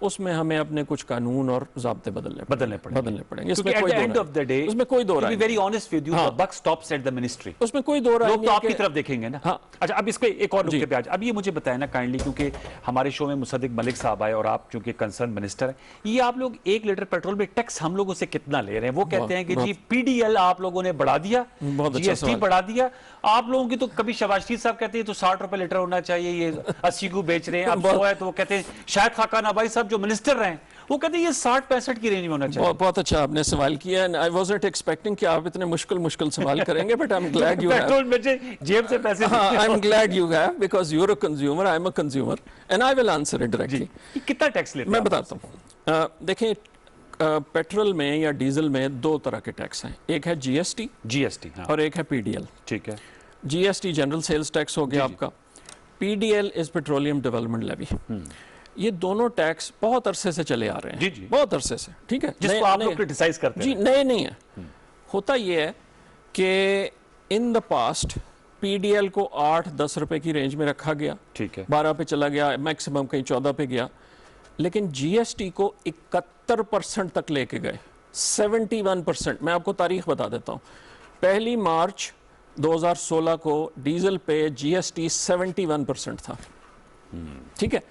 उसमें हमें अपने कुछ कानून और ज़ाब्ते बदलने पड़ेंगे। क्योंकि at the end of the day, उसमें कोई दो to Rai be very honest with you, हाँ। the buck stops at the ministry. उसमें कोई दो राय लोग तो नहीं आपकी कि- तरफ देखेंगे ना। हाँ। अच्छा, अब इस पे एक और नुक्ते पे आज, अब ये मुझे बताएं ना काइंडली, क्योंकि हमारे शो में मुसद्दिक मलिक साहब आए और आप चूंकि कंसर्न मिनिस्टर हैं, ये आप लोग 1 लीटर पेट्रोल में टैक्स हम लोगों से कितना ले रहे हैं? वो कहते हैं कि जी PDL आप लोगों ने बढ़ा दिया, बहुत अच्छा GST सवाल। बढ़ा दिया। आप लोगों की तो कभी शहबाज शरीफ साहब कहते हैं तो 60 रुपए लीटर होना चाहिए, ये 80 को बेच रहे हैं। अब 100 है तो वो कहते हैं, शायद खाका नाबाई साहब जो मिनिस्टर रहे वो कहते हैं ये 60-65 की रेंज में होना चाहिए। बहुत अच्छा आपने सवाल किया। आई वाज़न्ट एक्सपेक्टिंग कि आप इतने मुश्किल सवाल करेंगे, but I am glad you petrol में जेब से पैसे I am glad you have, because you are a consumer, I am a consumer, and I will answer it directly. ये कितना टैक्स लेते हैं मैं आप? बताता हूँ। देखिए, पेट्रोल में या डीजल में 2 तरह के टैक्स हैं, एक है GST हाँ, और एक है PDL। ठीक है। GST जनरल सेल्स टैक्स हो गया आपका, PDL is petroleum development levy. ये दोनों टैक्स बहुत अरसे से चले आ रहे हैं, जी। बहुत अरसे से, ठीक है, जिसको आप लोग क्रिटिसाइज करते जी, हैं। नए नहीं है। होता ये है कि इन द पास्ट PDL को 8-10 रुपए की रेंज में रखा गया, ठीक है। 12 पे चला गया, मैक्सिमम कहीं 14 पे गया, लेकिन GST को 71% तक लेके गए, 71%। मैं आपको तारीख बता देता हूँ। 1 मार्च 2016 को डीजल पे GST 71% था, ठीक है।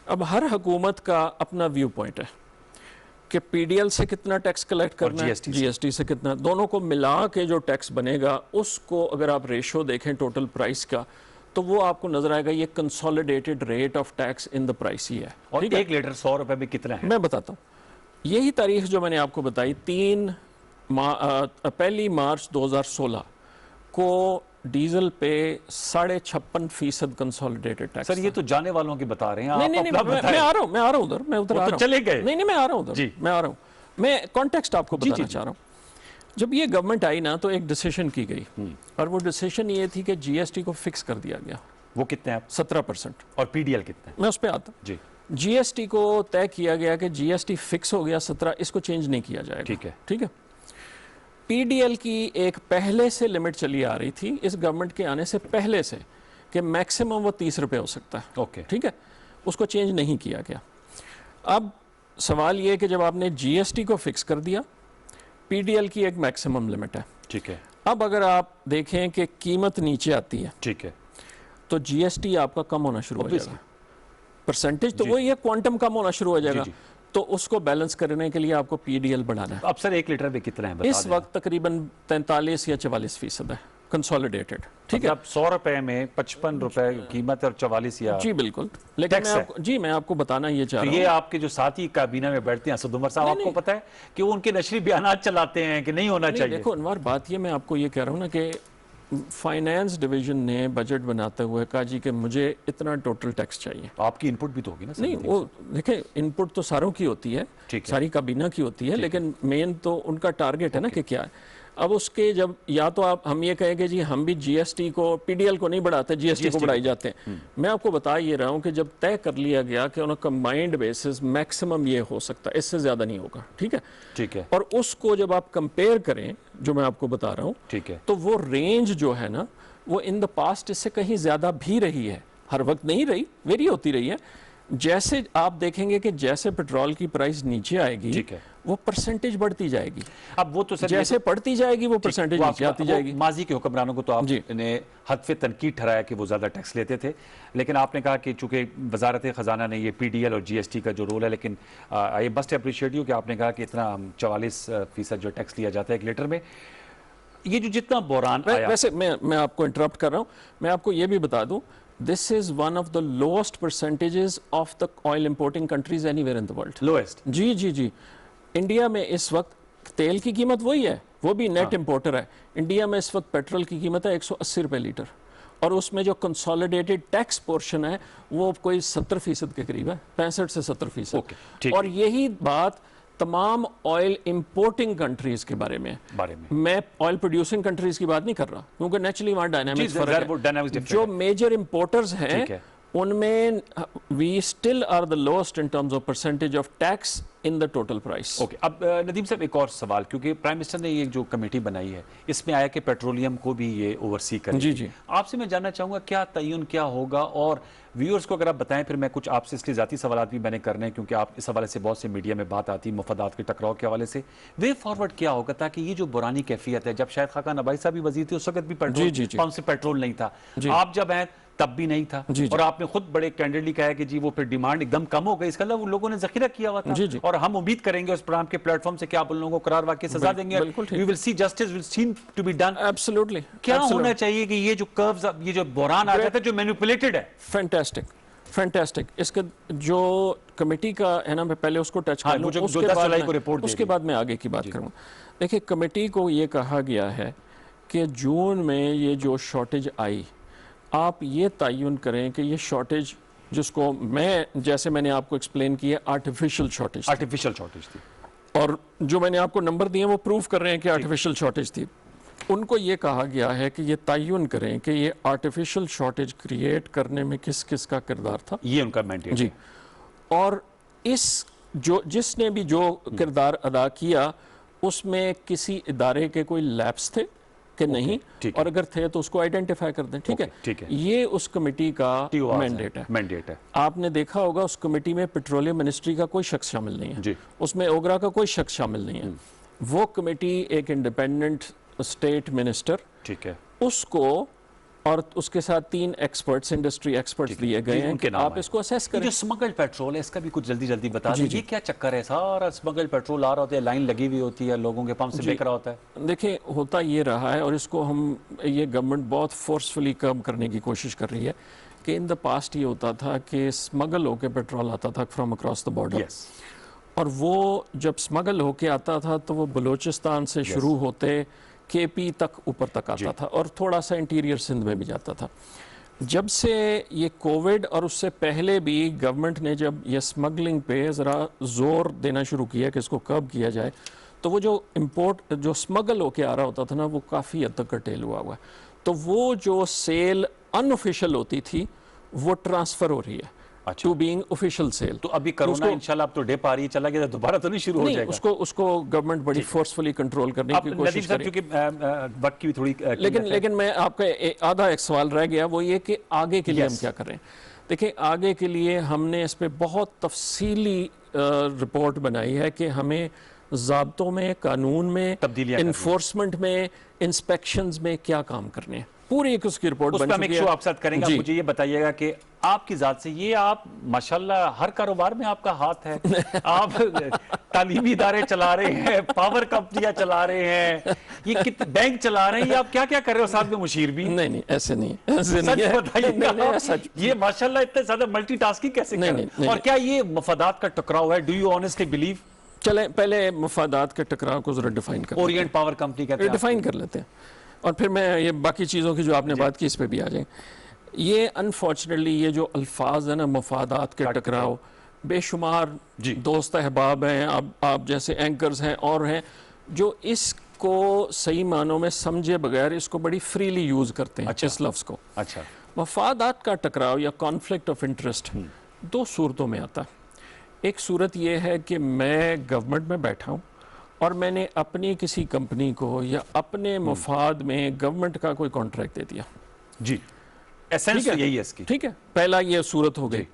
अब हर हुकूमत का अपना व्यू पॉइंट है कि PDL से कितना टैक्स कलेक्ट करना है, GST से कितना, दोनों को मिला के जो टैक्स बनेगा उसको अगर आप रेशो देखें टोटल प्राइस का, तो वो आपको नजर आएगा ये consolidated rate of tax in the price ही है। और 1 लीटर 100 रुपए में कितना है? मैं बताता हूँ। यही तारीख जो मैंने आपको बताई, 1 मार्च 2016 को डीजल पे 56.5% कंसोलिडेटेड टैक्स। सर, ये तो जाने वालों की बता रहे हैं। नहीं, मैं आ रहा हूँ उधर, मैं उधर आ रहा हूँ। चले गए। नहीं, मैं आ रहा हूँ उधर, मैं आ रहा हूँ। मैं कॉन्टेक्स्ट आपको बताना चाह रहा हूँ। जब ये गवर्नमेंट आई ना, तो एक डिसीजन की गई, और वो डिसीजन ये थी कि GST को फिक्स कर दिया गया। वो कितने हैं? 17%। और PDL कितने हैं? मैं उस पर आता हूँ जी। GST को तय किया गया कि GST फिक्स हो गया 17, इसको चेंज नहीं किया जाएगा, ठीक है। PDL की एक पहले से लिमिट चली आ रही थी, इस गवर्नमेंट के आने से पहले से, कि मैक्सिमम वो 30 रुपए हो सकता है, ओके, ठीक है। उसको चेंज नहीं किया गया। अब सवाल ये कि जब आपने GST को फिक्स कर दिया, PDL की एक मैक्सिमम लिमिट है, ठीक है। अब अगर आप देखें कि कीमत नीचे आती है, ठीक है, तो GST आपका कम होना शुरू हो जाएगा, परसेंटेज तो वही है, क्वांटम कम होना शुरू हो जाएगा। तो उसको बैलेंस करने के लिए आपको PDL बढ़ाना है। अब सर 1 लीटर में कितना है बता इस वक्त तकरीबन 43 या 44% है कंसोलिडेटेड, ठीक है। मतलब 100 रुपए में 55 रुपए कीमत और 44 या जी बिल्कुल, लेकिन टैक्स है। मैं आपको बताना ये चाह तो रहा ये हूँ। आपके जो साथी काबीना में बैठते हैं असद उमर साहब, नहीं, आपको नहीं। पता है कि वो उनके नशरी बयानात चलाते हैं कि नहीं होना नहीं, चाहिए। देखो अनवर, बात ये मैं आपको ये कह रहा हूँ ना कि फाइनेंस डिवीजन ने बजट बनाते हुए कहा जी कि मुझे इतना टोटल टैक्स चाहिए। तो आपकी इनपुट भी तो होगी ना सर? नहीं, वो देखें, इनपुट तो सारों की होती है, ठीक है। सारी काबीना की होती है, लेकिन मेन तो उनका टारगेट है ना कि क्या है। अब उसके जब या तो आप हम ये कहेंगे जी हम भी जीएसटी को, पीडीएल को नहीं बढ़ाते, जीएसटी को बढ़ाई जाते हैं। मैं आपको बता ये रहा हूं कि जब तय कर लिया गया कि ऑन कंबाइंड बेसिस मैक्सिमम ये हो सकता है, इससे ज्यादा नहीं होगा, ठीक है। ठीक है, और उसको जब आप कंपेयर करें, जो मैं आपको बता रहा हूं, ठीक है। तो वो रेंज जो है ना, वो इन द पास्ट इससे कहीं ज्यादा भी रही है, हर वक्त नहीं रही, वेरी होती रही है। जैसे आप देखेंगे कि जैसे पेट्रोल की प्राइस नीचे आएगी, ठीक है, वो परसेंटेज बढ़ती जाएगी। अब वो तो सर जैसे बढ़ती जाएगी वो परसेंटेज नीचे आती जाएगी। माजी के हुक्मरानों को तो आपने हद तनकीद ठहराया कि वो ज्यादा टैक्स लेते थे, लेकिन आपने कहा कि चूंकि वजारत खजाना ने ये पीडीएल और जीएसटी का जो रोल है, लेकिन आई मस्ट अप्रिशिएट यू कि आपने कहा कि इतना 44% जो टैक्स लिया जाता है एक लीटर में। ये जो जितना बहरान आया, वैसे मैं आपको इंटरप्ट कर रहा हूं, मैं आपको ये भी बता दूं, this is one of the lowest percentages of the oil importing countries anywhere in the world. Lowest? जी जी जी। इंडिया में इस वक्त तेल की कीमत वही है, वो भी नेट इंपोर्टर है। इंडिया में इस वक्त पेट्रोल की कीमत है 180 रुपए लीटर, और उसमें जो कंसोलिडेटेड टैक्स पोर्शन है वो कोई 70% के करीब है, 65 से 70%। ठीक। और यही बात तमाम ऑयल इंपोर्टिंग कंट्रीज के बारे में है। मैं ऑयल प्रोड्यूसिंग कंट्रीज की बात नहीं कर रहा, क्योंकि नेचुरली वहां डायनामिक्स फर्क है। जो मेजर इंपोर्टर्स हैं उनमें we still are the lowest in terms of percentage of tax in the total price. Okay, अब नदीम साहब एक और सवाल, क्योंकि प्राइम मिनिस्टर ने ये जो कमेटी बनाई है इसमें आया कि पेट्रोलियम को भी ये ओवरसी करें। जी जी। आपसे मैं जानना चाहूंगा क्या तयन क्या होगा, और व्यूअर्स को अगर आप बताएं, फिर मैं कुछ आपसे इसके जाती सवाल भी मैंने करने हैं, क्योंकि आप इस हवाले से बहुत से मीडिया में बात आती है मफादात के टकराव के हवाले से। वे फॉरवर्ड क्या होगा ताकि ये जो बुरानी कैफियत है, जब शायद खाका नबाई साहब भी वजीर थे उस वक्त भी पेट्रोल पंप से पेट्रोल नहीं था, आप जब आए तब भी नहीं था, और आपने खुद बड़े कैंडिडली कहा कि जी वो फिर डिमांड एकदम कम हो गई, इसका मतलब उन लोगों ने जखीरा किया हुआ था। और हम उम्मीद करेंगे उस प्रोग्राम के प्लेटफॉर्म से कि आप उन लोगों को करार वाकई सजा देंगे। We will see justice will seem to be done. Absolutely. क्या होना चाहिए कि ये जो कर्व्स, ये जो बहरान आ जाता है जो मैनिपुलेटेड है। Fantastic, fantastic. इसका जो कमेटी का है ना, मैं पहले उसको टच कर लूं, उसके बाद मैं आगे की बात करूंगा। देखिए, कमेटी को ये कहा गया है कि जून में ये जो शॉर्टेज आई, आप ये तयन करें कि ये शॉर्टेज, जिसको जैसे मैंने आपको एक्सप्लेन किया, आर्टिफिशियल शॉर्टेज थी, और जो मैंने आपको नंबर दिए वो प्रूव कर रहे हैं कि आर्टिफिशियल शॉर्टेज थी। उनको ये कहा गया है कि ये तयन करें कि ये आर्टिफिशियल शॉर्टेज क्रिएट करने में किस किस का किरदार था। ये उनका मैंडेट जी। और इस जिसने भी जो किरदार अदा किया, उसमें किसी इदारे के कोई लैप्स थे कि नहीं, और अगर थे तो उसको आइडेंटिफाई कर दें। ठीक है, ये उस कमेटी का मैंडेट है। आपने देखा होगा उस कमेटी में पेट्रोलियम मिनिस्ट्री का कोई शख्स शामिल नहीं है, उसमें ओगरा का कोई शख्स शामिल नहीं है। वो कमेटी एक इंडिपेंडेंट स्टेट मिनिस्टर, ठीक है, उसको और उसके साथ 3 एक्सपर्ट्स, इंडस्ट्री एक्सपर्ट्स दिए गए हैं। आप इसको असेस करें। जो स्मगल्ड पेट्रोल है इसका भी कुछ जल्दी बता दीजिए, क्या चक्कर है? सारा स्मगल्ड पेट्रोल आ रहा होता है, लाइन लगी हुई होती है, लोगों के पंप से बिक रहा होता है। देखिए, होता ये रहा है, और इसको ये गवर्नमेंट बहुत फोर्सफुली कम करने की कोशिश कर रही है कि इन द पास्ट ये होता था कि स्मगल होकर पेट्रोल आता था फ्रॉम अक्रॉस द बॉर्डर, और वो जब स्मगल होके आता था तो वो बलूचिस्तान से शुरू होते केपी तक ऊपर तक आता था, और थोड़ा सा इंटीरियर सिंध में भी जाता था। जब से ये कोविड और उससे पहले भी गवर्नमेंट ने जब ये स्मगलिंग पे ज़रा जोर देना शुरू किया कि इसको कब किया जाए, तो वो जो स्मगल होके आ रहा होता था ना, वो काफ़ी हद तक कर्टेल हुआ है। तो वो जो सेल अनऑफिशियल होती थी वो ट्रांसफ़र हो रही है टू बीइंग ऑफिशियल सेल। तो अभी कोरोना इंशाल्लाह अब तो डे पा रही है, चला गया, दोबारा तो नहीं शुरू हो जाएगा। उसको गवर्नमेंट बड़ी फोर्सफुली कंट्रोल करने की कोशिश कर रही है। वक्त की भी थोड़ी लेकिन मैं आपका आधा एक सवाल रह गया, वो ये कि आगे के लिए हम क्या करें। देखिए, आगे के लिए हमने इस पे बहुत तफसीली रिपोर्ट बनाई है कि हमें ज़ाब्तों में, कानून में, इन्फोर्समेंट में, इंस्पेक्शंस में क्या काम करने हैं, पूरी एक उसकी रिपोर्ट उस बन पर हम एक चुकी शो है। आप साथ करेंगे। आप मुझे ये बताइएगा कि आपकी जात से ये आप माशाल्लाह हर कारोबार में आपका हाथ है। आप तालीमी इदारे चला रहे हैं, पावर कंपनियां चला रहे हैं, ये बैंक चला रहे हैं, ये आप क्या क्या कर रहे हो, साथ में मुशीर भी। नहीं ऐसे नहीं, ऐसे सच नहीं है। बताइएगा, नहीं, सच। ये माशाल्लाह इतने ज्यादा मल्टीटास्किंग कैसे कर रहे हैं? और क्या ये मफादात का टकराव है? Do you honestly believe? चले पहले मफादात के टकराव को जरा डिफाइन कर, ओरिएंट पावर कंपनी कहते हैं, डिफाइन कर लेते हैं, और फिर मैं ये बाकी चीज़ों की जो आपने बात की इस पे भी आ जाए। ये अनफॉर्चुनेटली ये जो अल्फाज है ना, मफादात के टकराव, बेशुमार दोस्त अहबाब हैं, आप जैसे एंकर्स हैं और हैं जो इसको सही मानों में समझे बगैर इसको बड़ी फ्रीली यूज करते हैं। इस लफ्ज़ को। अच्छा, मफादात का टकराव या कॉन्फ्लिक्ट ऑफ इंटरेस्ट दो सूरतों में आता है। एक सूरत यह है कि मैं गवर्नमेंट में बैठा हूँ और मैंने अपनी किसी कंपनी को या अपने मफाद में गवर्नमेंट का कोई कॉन्ट्रैक्ट दे दिया जी, एसेंस तो यही है इसकी। ठीक है, पहला ये सूरत हो गई।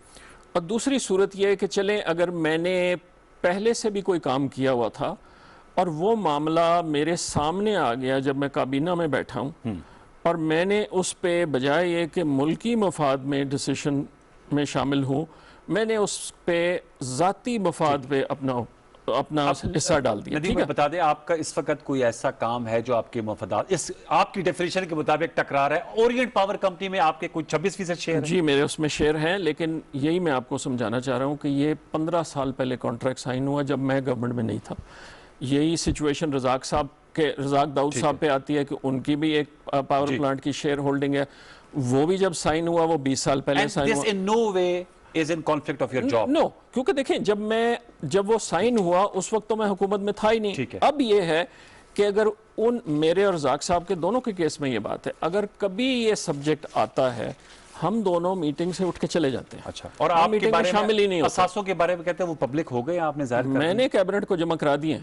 और दूसरी सूरत ये है कि चले अगर मैंने पहले से भी कोई काम किया हुआ था और वो मामला मेरे सामने आ गया जब मैं काबीना में बैठा हूँ और मैंने उस पे बजाय ये कि मुल्की मफाद में डिसीशन में शामिल हूँ, मैंने उस पे ज़ाती मफाद पे अपना हिस्सा डाल दिया। नदीम, बता दें आपका इस वक्त कोई ऐसा काम है जो आपके मफादात इस आपकी डेफिनेशन के मुताबिक टकरा रहा है? ओरिएंट पावर कंपनी में आपके कुछ 26% शेयर जी, मेरे उसमें शेयर हैं, लेकिन यही मैं आपको समझाना चाह रहा हूँ कि ये 15 साल पहले कॉन्ट्रैक्ट साइन हुआ जब मैं गवर्नमेंट में नहीं था। यही सिचुएशन रजाक दाऊद साहब पे आती है कि उनकी भी एक पावर प्लांट की शेयर होल्डिंग है, वो भी जब साइन हुआ वो 20 साल पहले साइन हुआ। In no way is in conflict of your job? No, क्योंकि देखें जब वो साइन हुआ उस वक्त तो मैं हुकूमत में था ही नहीं। अब ये है कि अगर मेरे और रजाक साहब के दोनों के केस में ये बात है, अगर कभी ये सब्जेक्ट आता है हम दोनों मीटिंग से उठ के चले जाते हैं। अच्छा, और आप मीटिंग में शामिल ही नहीं होते। असासों के बारे में कहते हैं वो पब्लिक हो गए, आपने जाहिर कर दिए। मैंने कैबिनेट को जमा करा दिए।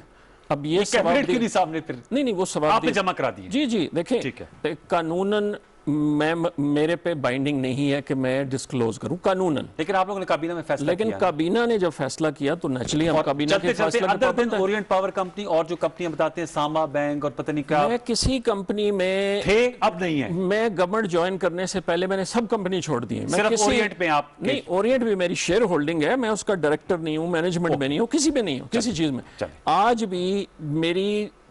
अब ये कैबिनेट के सामने फिर नहीं वो सवाल आपने जमा करा दिए? जी देखें, कानूनन मेरे पे बाइंडिंग नहीं है कि मैं डिस्क्लोज करूं कानूनन, लेकिन आप लोगों ने काबीना में फैसला लेकिन किया। काबीना ने जब फैसला किया तो नेचुरली हम काबीना के फैसले के ओरिएंट पावर कंपनी और जो कंपनियां बताते हैं सामा बैंक और पता नहीं क्या, मैं किसी कंपनी में थे, अब नहीं है। मैं गवर्नमेंट ज्वाइन करने से पहले मैंने सब कंपनी छोड़ दी है। सिर्फ ओरिएंट में आप नहीं, ओरिएंट भी मेरी शेयर होल्डिंग है, मैं उसका डायरेक्टर नहीं हूं, मैनेजमेंट में नहीं हूं, किसी में नहीं हूं, किसी चीज में। आज भी मेरी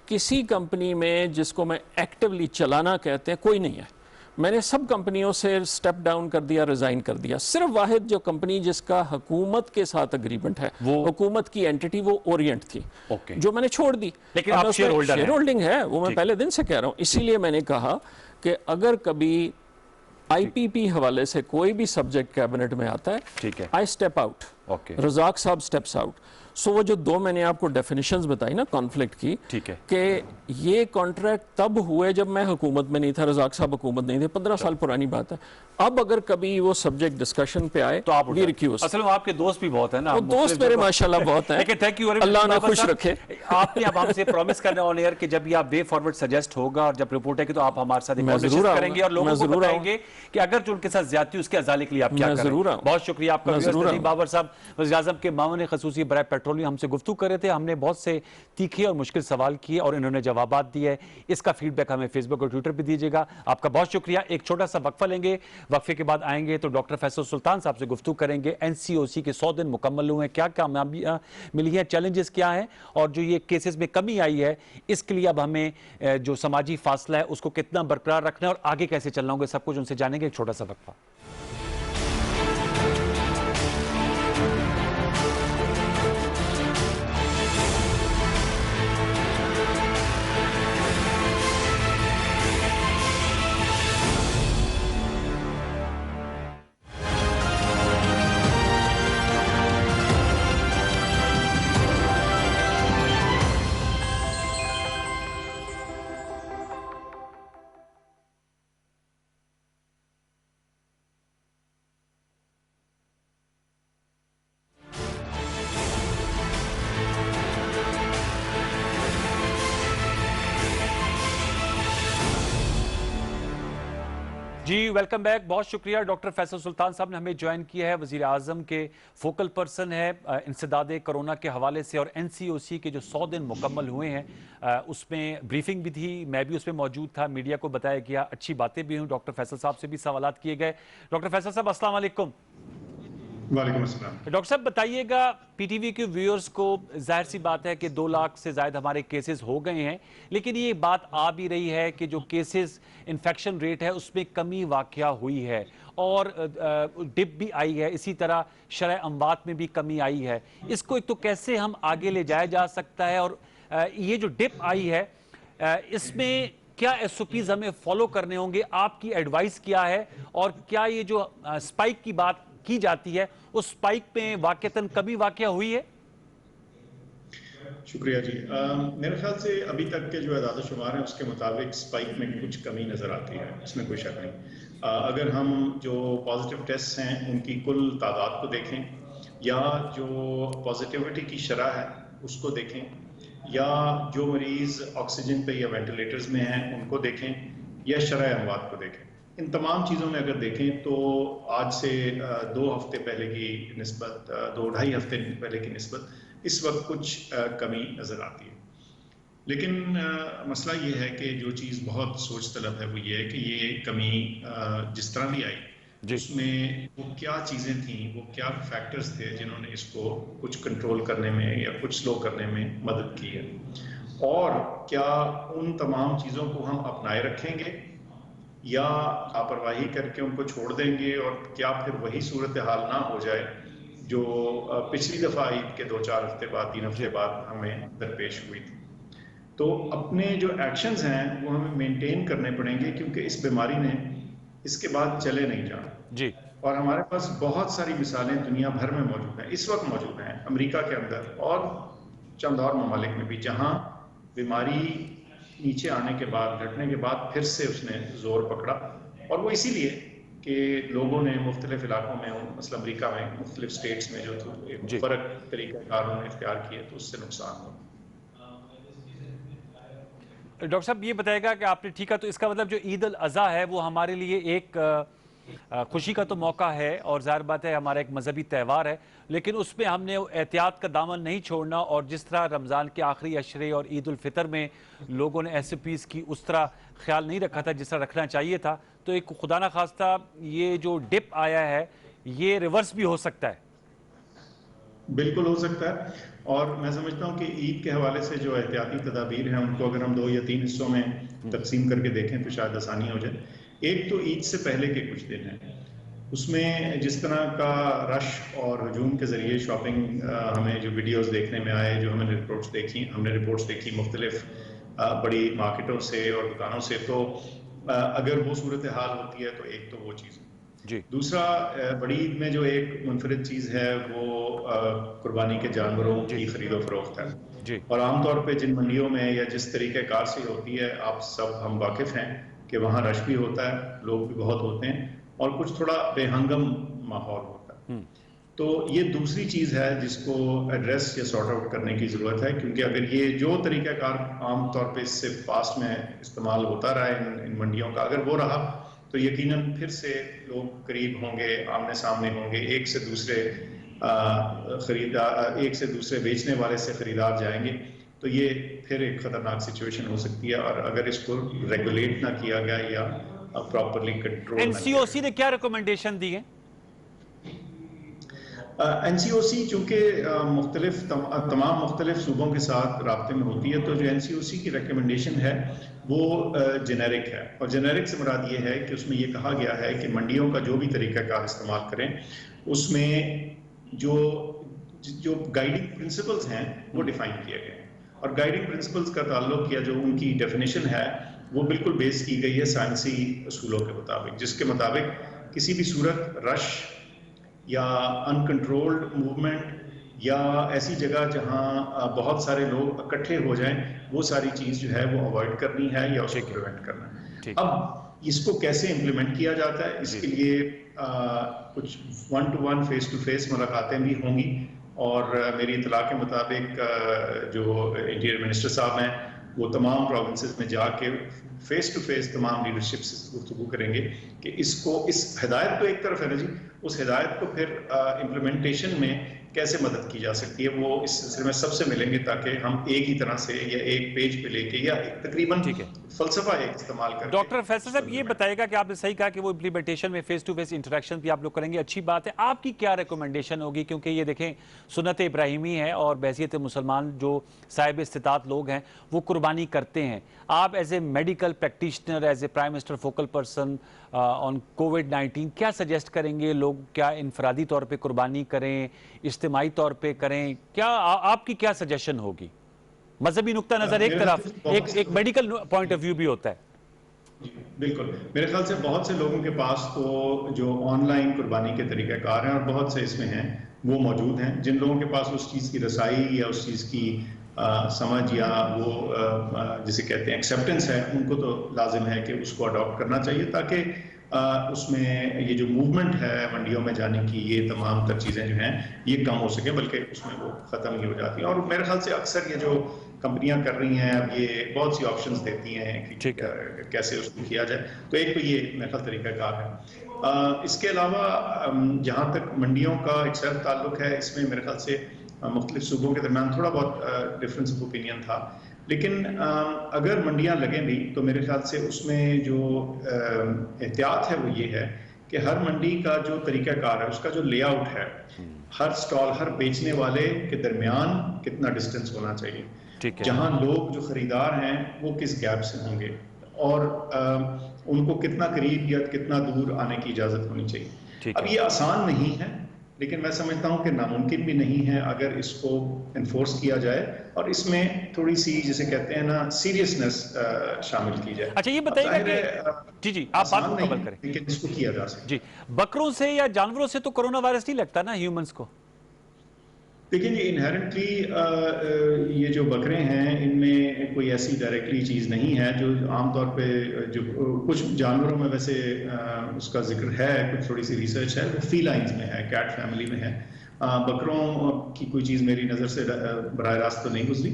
किसी कंपनी में जिसको मैं एक्टिवली चलाना कहते हैं कोई नहीं है। मैंने सब कंपनियों से स्टेप डाउन कर दिया, रिजाइन कर दिया। सिर्फ वाहिद जो कंपनी जिसका हुकूमत के साथ अग्रीमेंट है, वो हुकूमत की एंटिटी, वो ओरिएंट थी, जो मैंने छोड़ दी। लेकिन आप शेयर होल्डिंग है, वो मैं पहले दिन से कह रहा हूं। इसीलिए मैंने कहा कि अगर कभी आईपीपी हवाले से कोई भी सब्जेक्ट कैबिनेट में आता है, ठीक है, आई स्टेप आउट, रजाक साहब स्टेप्स आउट। सो वो जो दो मैंने आपको डेफिनेशंस बताई ना कॉन्फ्लिक्ट की, ठीक है, कि ये कॉन्ट्रैक्ट तब हुए जब मैं हुकूमत में नहीं था, रजाक साहब हुकूमत नहीं थे, 15 साल पुरानी बात है। अब अगर कभी वो सब्जेक्ट डिस्कशन पे आए तो आप असल में आपके दोस्त भी बहुत है ना, दोस्त मेरे माशाल्लाह बहुत हैं। लेकिन थैंक यू, अल्लाह ने खुश रखे। आपने अब हमसे प्रॉमिस करना ऑन एयर कि जब ये आप वे फॉरवर्ड सजेस्ट होगा और जब रिपोर्ट है कि तो आप हमारे साथ जरूर करेंगे और लोगों को बताएंगे कि अगर जो उनके साथ ज्यादती उसके अजाले के लिए आप क्या करें। बहुत शुक्रिया आपका। नदीम बाबर साहब वज़ीर-ए-आज़म के मामले खसूसी बराए पेट्रोलियम हमसे गुफ्तगू कर रहे थे। हमने बहुत से तीखे और मुश्किल सवाल किए और इन्होंने जवाबात दिए। इसका फीडबैक हमें फेसबुक और ट्विटर पर दीजिएगा। आपका बहुत शुक्रिया। एक छोटा सा वक्फा लेंगे, वक्फे के बाद आएंगे तो डॉक्टर फैसल सुल्तान साहब से गुफ्तगू करेंगे। एनसीओसी के 100 दिन मुकम्मल हुए, क्या कामयाबियां मिली हैं, चैलेंजेस क्या हैं और जो ये केसेस में कमी आई है इसके लिए अब हमें जो समाजी फासला है उसको कितना बरकरार रखना है और आगे कैसे चलना होगा, सब कुछ उनसे जानेंगे। एक छोटा सा वक्फा। जी वेलकम बैक, बहुत शुक्रिया। डॉक्टर फैसल सुल्तान साहब ने हमें ज्वाइन किया है, वजीर आजम के फोकल पर्सन है इंसदाद कोरोना के हवाले से, और NCOC के जो 100 दिन मुकम्मल हुए हैं उसमें ब्रीफिंग भी थी, मैं भी उसमें मौजूद था, मीडिया को बताया गया, अच्छी बातें भी हुई, डॉक्टर फैसल साहब से भी सवालात किए गए। डॉक्टर फैसल साहब अस्सलाम वालेकुम। वालेकुम अस्सलाम। डॉक्टर साहब बताइएगा, PTV के व्यूअर्स को जाहिर सी बात है कि 2 लाख से ज़्यादा हमारे केसेस हो गए हैं, लेकिन ये बात आ भी रही है कि जो केसेस इन्फेक्शन रेट है उसमें कमी वाक़या हुई है और डिप भी आई है, इसी तरह शरह अमवात में भी कमी आई है। इसको एक तो कैसे हम आगे ले जाया जा सकता है, और ये जो डिप आई है इसमें क्या SOPs हमें फॉलो करने होंगे, आपकी एडवाइस क्या है, और क्या ये जो स्पाइक की बात की जाती है उस स्पाइक में वाकईतन कभी वाकया हुई है? शुक्रिया जी। मेरे ख्याल से अभी तक के जो आदाद शुमार हैं उसके मुताबिक स्पाइक में कुछ कमी नज़र आती है, इसमें कोई शक नहीं। अगर हम जो पॉजिटिव टेस्ट हैं उनकी कुल तादाद को देखें, या जो पॉजिटिविटी की शरह है उसको देखें, या जो मरीज़ ऑक्सीजन पे या वेंटिलेटर्स में हैं उनको देखें, या शरह अमवात को देखें, इन तमाम चीज़ों में अगर देखें तो आज से 2 हफ्ते पहले की निस्बत, 2-2.5 हफ्ते पहले की निस्बत इस वक्त कुछ कमी नज़र आती है। लेकिन मसला ये है कि जो चीज़ बहुत सोच तलब है वो ये है कि ये कमी जिस तरह भी आई उसमें वो क्या चीज़ें थी, वो क्या फैक्टर्स थे जिन्होंने इसको कुछ कंट्रोल करने में या कुछ स्लो करने में मदद की है, और क्या उन तमाम चीज़ों को हम अपनाए रखेंगे या लापरवाही करके उनको छोड़ देंगे, और क्या फिर वही सूरत हाल ना हो जाए जो पिछली दफ़ा ईद के 2-4 हफ्ते बाद, 3 हफ्ते बाद हमें दरपेश हुई थी। तो अपने जो एक्शंस हैं वो हमें मेंटेन करने पड़ेंगे, क्योंकि इस बीमारी ने इसके बाद चले नहीं जाना जी। और हमारे पास बहुत सारी मिसालें दुनिया भर में मौजूद हैं, इस वक्त मौजूद हैं अमेरिका के अंदर और चंद और ममालिक में भी, जहाँ बीमारी नीचे आने के बाद, घटने के बाद फिर से उसने जोर पकड़ा, और वो इसीलिए कि लोगों ने मुख्तलिफ इलाकों में, मसलन अमेरिका में मुख्तलिफ स्टेट्स में जो एक फ़र्क तरीक़ाकार उन्होंने इख्तियार किए तो उससे नुकसान हुआ। डॉक्टर साहब ये बताएगा कि आपने, ठीक है, तो इसका मतलब जो ईद अल अज़हा है वो हमारे लिए एक खुशी का तो मौका है, और ज़ाहिर बात है हमारा एक मजहबी त्यौहार है, लेकिन उसमें हमने एहतियात का दामन नहीं छोड़ना, और जिस तरह रमज़ान के आखिरी अशरे और ईद उल फितर में लोगों ने SOPs की उस तरह ख्याल नहीं रखा था जिस तरह रखना चाहिए था, तो एक खुदा ना खास्ता ये जो डिप आया है ये रिवर्स भी हो सकता है। बिल्कुल हो सकता है, और मैं समझता हूँ कि ईद के हवाले से जो एहतियाती तदाबीर हैं उनको अगर हम 2 या 3 हिस्सों में तकसीम करके देखें तो शायद आसानी हो जाए। एक तो ईद से पहले के कुछ दिन हैं, उसमें जिस तरह का रश और हजूम के ज़रिए शॉपिंग, हमें जो वीडियोस देखने में आए, जो हमने रिपोर्ट्स देखी मुख्तलिफ बड़ी मार्केटों से और दुकानों से, तो अगर वो सूरत हाल होती है तो एक तो वो चीज़ जी। दूसरा, बड़ी ईद में जो एक मुनफरिद चीज़ है वो कुर्बानी के जानवरों की खरीदो फरोख्त है जी। और आमतौर पे जिन मंडियों में या जिस तरीके कार से होती है, आप सब हम वाकिफ़ हैं कि वहाँ रश भी होता है, लोग भी बहुत होते हैं, और कुछ थोड़ा बेहंगम माहौल होता है। तो ये दूसरी चीज़ है जिसको एड्रेस या सॉर्ट आउट करने की ज़रूरत है, क्योंकि अगर ये जो तरीक़ाकार आमतौर पे इससे पास्ट में इस्तेमाल होता रहा इन मंडियों का, अगर वो रहा तो यकीनन फिर से लोग करीब होंगे, आमने सामने होंगे, एक से दूसरे बेचने वाले से खरीदार जाएंगे, तो ये फिर एक ख़तरनाक सिचुएशन हो सकती है। और अगर इसको रेगुलेट ना किया गया या प्रॉपरली कंट्रोल, NCOC ने क्या रिकमेंडेशन दी है? NCOC चूँकि तमाम मुख्तलिफ सूबों के साथ राब्ते में होती है, तो जो NCOC की रिकमेंडेशन है वो जेनेरिक है, और जेनेरिक से मुराद ये है कि उसमें ये कहा गया है कि मंडियों का जो भी तरीक़ाकार इस्तेमाल करें उसमें जो गाइडिंग प्रिंसिपल्स हैं वो डिफाइन किए गए हैं, और गाइडिंग प्रिंसिपल्स का ताल्लुक या जो उनकी डेफिनेशन है वो बिल्कुल बेस की गई है साइंसी असूलों के मुताबिक, जिसके मुताबिक किसी भी सूरत रश या अनकंट्रोल्ड मूवमेंट या ऐसी जगह जहां बहुत सारे लोग इकट्ठे हो जाएं, वो सारी चीज़ जो है वो अवॉइड करनी है या उसको प्रिवेंट करना है। अब इसको कैसे इम्प्लीमेंट किया जाता है, इसके लिए कुछ 1-to-1 फेस-टू-फेस मुलाकातें भी होंगी, और मेरी इतला के मुताबिक जो इंटीरियर मिनिस्टर साहब हैं वो तमाम प्रोविंसेस में जाके फेस टू फेस तमाम लीडरशिप से गुफ्तगू करेंगे कि इसको, इस हिदायत तो एक तरफ है ना जी, उस हिदायत को फिर इम्प्लीमेंटेशन में कैसे मदद की जा सकती है, वो इस सिलसिले में सबसे मिलेंगे ताकि हम एक ही तरह से या एक पेज पे लेके या तकरीबन फलसफा एक इस्तेमाल करके। डॉक्टर फैसल साहब ये बताएगा कि आपने सही कहा कि वो इम्प्लीमेंटेशन में फेस टू फेस इंटरेक्शन भी आप लोग करेंगे, अच्छी बात है। आपकी क्या रिकमेंडेशन होगी, क्योंकि ये देखें सुन्नत इब्राहिमी है और बहसीयत मुसलमान जो साहिब इस्तिताअत लोग हैं वो कुर्बानी करते हैं। आप as a medical practitioner, as a prime minister focal person on कोविड-19 क्या सजेस्ट करेंगे? लोग क्या इनफरादी तौर पे कुर्बानी करें, इज्तिमाई तौर पे करें? क्या आपकी क्या सजेशन होगी? मजहबी नुक्ता नजर एक तरफ, एक मेडिकल पॉइंट ऑफ व्यू भी होता है। बिल्कुल, मेरे ख्याल से बहुत से लोगों के पास तो जो ऑनलाइन कुर्बानी के तरीक़ाकार हैं और बहुत से इसमें हैं वो मौजूद हैं। जिन लोगों के पास उस चीज़ की रसाई या उस चीज़ की समझ या वो जिसे कहते हैं एक्सेप्टेंस है, उनको तो लाजिम है कि उसको अडॉप्ट करना चाहिए ताकि उसमें ये जो मूवमेंट है मंडियों में जाने की, ये तमाम तर चीज़ें जो हैं ये कम हो सके, बल्कि उसमें वो ख़त्म ही हो जाती हैं। और मेरे ख्याल से अक्सर ये जो कंपनियां कर रही हैं अब ये बहुत सी ऑप्शंस देती हैं कि कैसे उसको किया जाए, तो एक तो ये मेरे ख्याल तरीक़ाकार है। इसके अलावा जहाँ तक मंडियों का एक सर ताल्लुक है, इसमें मेरे ख्याल से मुख्तलिफ सूबों के दरमियान थोड़ा बहुत डिफरेंस ऑफ ओपिनियन था, लेकिन अगर मंडियां लगें भी तो मेरे ख्याल से उसमें जो एहतियात है वो ये है कि हर मंडी का जो तरीक़ाकार है, उसका जो लेआउट है, हर स्टॉल, हर बेचने वाले के दरमियान कितना डिस्टेंस होना चाहिए, जहां लोग जो खरीदार हैं वो किस गैप से होंगे और उनको कितना करीब या कितना दूर आने की इजाज़त होनी चाहिए। अब ये आसान नहीं है, लेकिन मैं समझता हूं कि नामुमकिन भी नहीं है अगर इसको इन्फोर्स किया जाए और इसमें थोड़ी सी जिसे कहते हैं ना सीरियसनेस शामिल की जाए। अच्छा ये बताइएगा कि जी आप बात मुकम्मल करें, लेकिन इसको किया जा सकता जी। बकरों से या जानवरों से तो कोरोना वायरस नहीं लगता ना ह्यूमंस को? देखिए ये इनहेरेंटली ये जो बकरे हैं इनमें कोई ऐसी डायरेक्टली चीज़ नहीं है जो आमतौर पे जो कुछ जानवरों में वैसे उसका जिक्र है, कुछ थोड़ी सी रिसर्च है, वो फीलाइंस में है, कैट फैमिली में है। बकरों की कोई चीज़ मेरी नज़र से बराह रास्त तो नहीं गुजरी,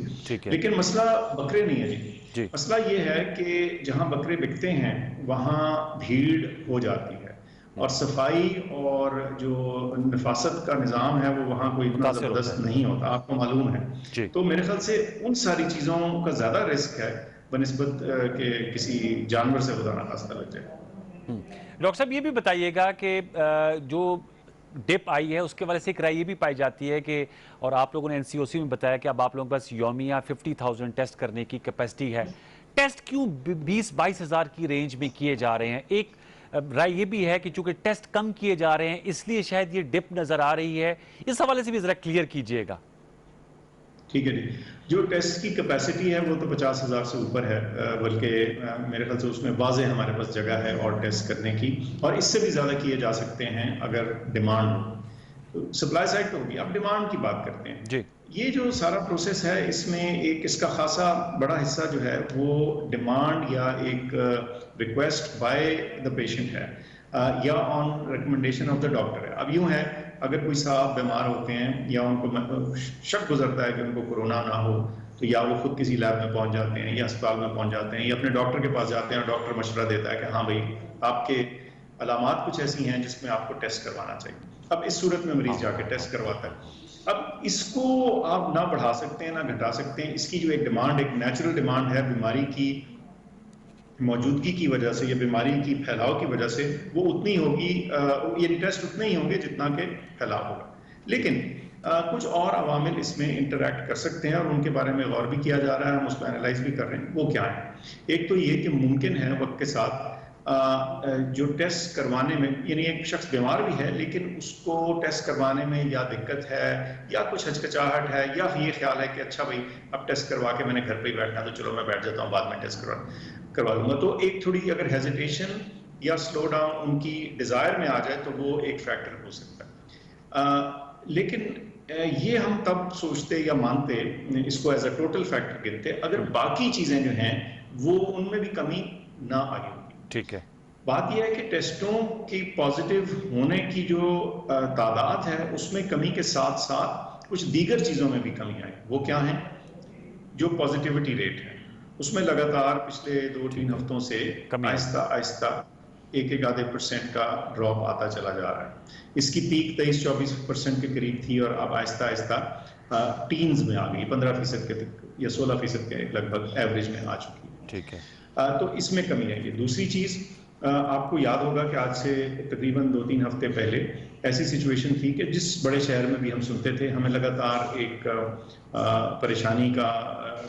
लेकिन मसला बकरे नहीं है जी। मसला ये है कि जहाँ बकरे बिकते हैं वहाँ भीड़ हो जाती है और सफाई और जो नफासत का निज़ाम है वो वहाँ कोई इतना ज़बरदस्त नहीं होता, आपको मालूम है। तो मेरे ख्याल से उन सारी चीज़ों का ज़्यादा रिस्क है बनिस्बत के किसी जानवर से खुदा ना खास्ता लग जाए। डॉक्टर साहब ये भी बताइएगा कि जो डिप आई है उसके वजह से एक राय ये भी पाई जाती है कि, और आप लोगों ने एनसीओसी में बताया कि अब आप लोगों के पास यौमिया 50,000 टेस्ट करने की कैपेसिटी है। टेस्ट क्यों 20-22 हज़ार की रेंज में किए जा रहे हैं? एक राय ये भी है कि चूंकि टेस्ट कम किए जा रहे हैं इसलिए शायद ये डिप नजर आ रही है। इस हवाले से भी जरा क्लियर कीजिएगा। ठीक है जी, जो टेस्ट की कैपेसिटी है वो तो 50,000 से ऊपर है, बल्कि मेरे ख्याल से उसमें वाज़े हमारे पास जगह है और टेस्ट करने की, और इससे भी ज़्यादा किए जा सकते हैं अगर डिमांड हो। सप्लाई साइड तो होगी, अब डिमांड की बात करते हैं जी। ये जो सारा प्रोसेस है इसमें एक इसका खासा बड़ा हिस्सा जो है वो डिमांड या एक रिक्वेस्ट बाय द पेशेंट है या on recommendation of the doctor है। अब यूं है, अगर कोई साहब बीमार होते हैं या उनको शक गुजरता है कि उनको कोरोना ना हो, तो या वो खुद किसी लैब में पहुंच जाते हैं या अस्पताल में पहुंच जाते हैं या अपने डॉक्टर के पास जाते हैं और डॉक्टर मशवरा देता है कि हाँ भाई आपके अलामात कुछ ऐसी हैं जिसमें आपको टेस्ट करवाना चाहिए। अब इस सूरत में मरीज जाके टेस्ट करवाता है। अब इसको आप ना बढ़ा सकते हैं ना घटा सकते हैं। इसकी जो एक डिमांड, एक नेचुरल डिमांड है बीमारी की मौजूदगी की वजह से या बीमारी की फैलाव की वजह से, वो उतनी होगी, ये टेस्ट उतने ही होंगे जितना के फैलाव होगा। लेकिन कुछ और अवामिल इसमें इंटरैक्ट कर सकते हैं और उनके बारे में गौर भी किया जा रहा है, हम उसको एनालाइज भी कर रहे हैं। वो क्या है? एक तो ये कि मुमकिन है वक्त के साथ जो टेस्ट करवाने में, यानी एक शख्स बीमार भी है लेकिन उसको टेस्ट करवाने में या दिक्कत है या कुछ हचकचाहट है या ये ख्याल है कि अच्छा भाई अब टेस्ट करवा के मैंने घर पे ही बैठना तो चलो मैं बैठ जाता हूँ, बाद में टेस्ट करवा लूंगा। तो एक थोड़ी अगर हेजिटेशन या स्लो डाउन उनकी डिज़ायर में आ जाए तो वो एक फैक्टर हो सकता है। लेकिन ये हम तब सोचते या मानते, इसको एज अ टोटल फैक्टर गिनते अगर बाकी चीज़ें जो हैं वो उनमें भी कमी ना आई होगी। ठीक है, बात यह है कि टेस्टों की पॉजिटिव होने की जो तादाद है उसमें कमी के साथ साथ कुछ दीगर चीज़ों में भी कमी आई। वो क्या है? जो पॉजिटिविटी रेट है उसमें लगातार पिछले 2-3 हफ्तों से कमी है। आहिस्ता आहिस्ता एक आधे % का ड्रॉप आता चला जा रहा है। इसकी पीक 23-24% के करीब थी और अब आहिस्ता आहिस्ता टीन्स में आ गई, 15% के या 16% के लगभग एवरेज में आ चुकी है। ठीक है। तो इसमें कमी है। ये दूसरी चीज, आपको याद होगा कि आज से तकरीबन 2-3 हफ्ते पहले ऐसी सिचुएशन थी कि जिस बड़े शहर में भी हम सुनते थे, हमें लगातार एक परेशानी का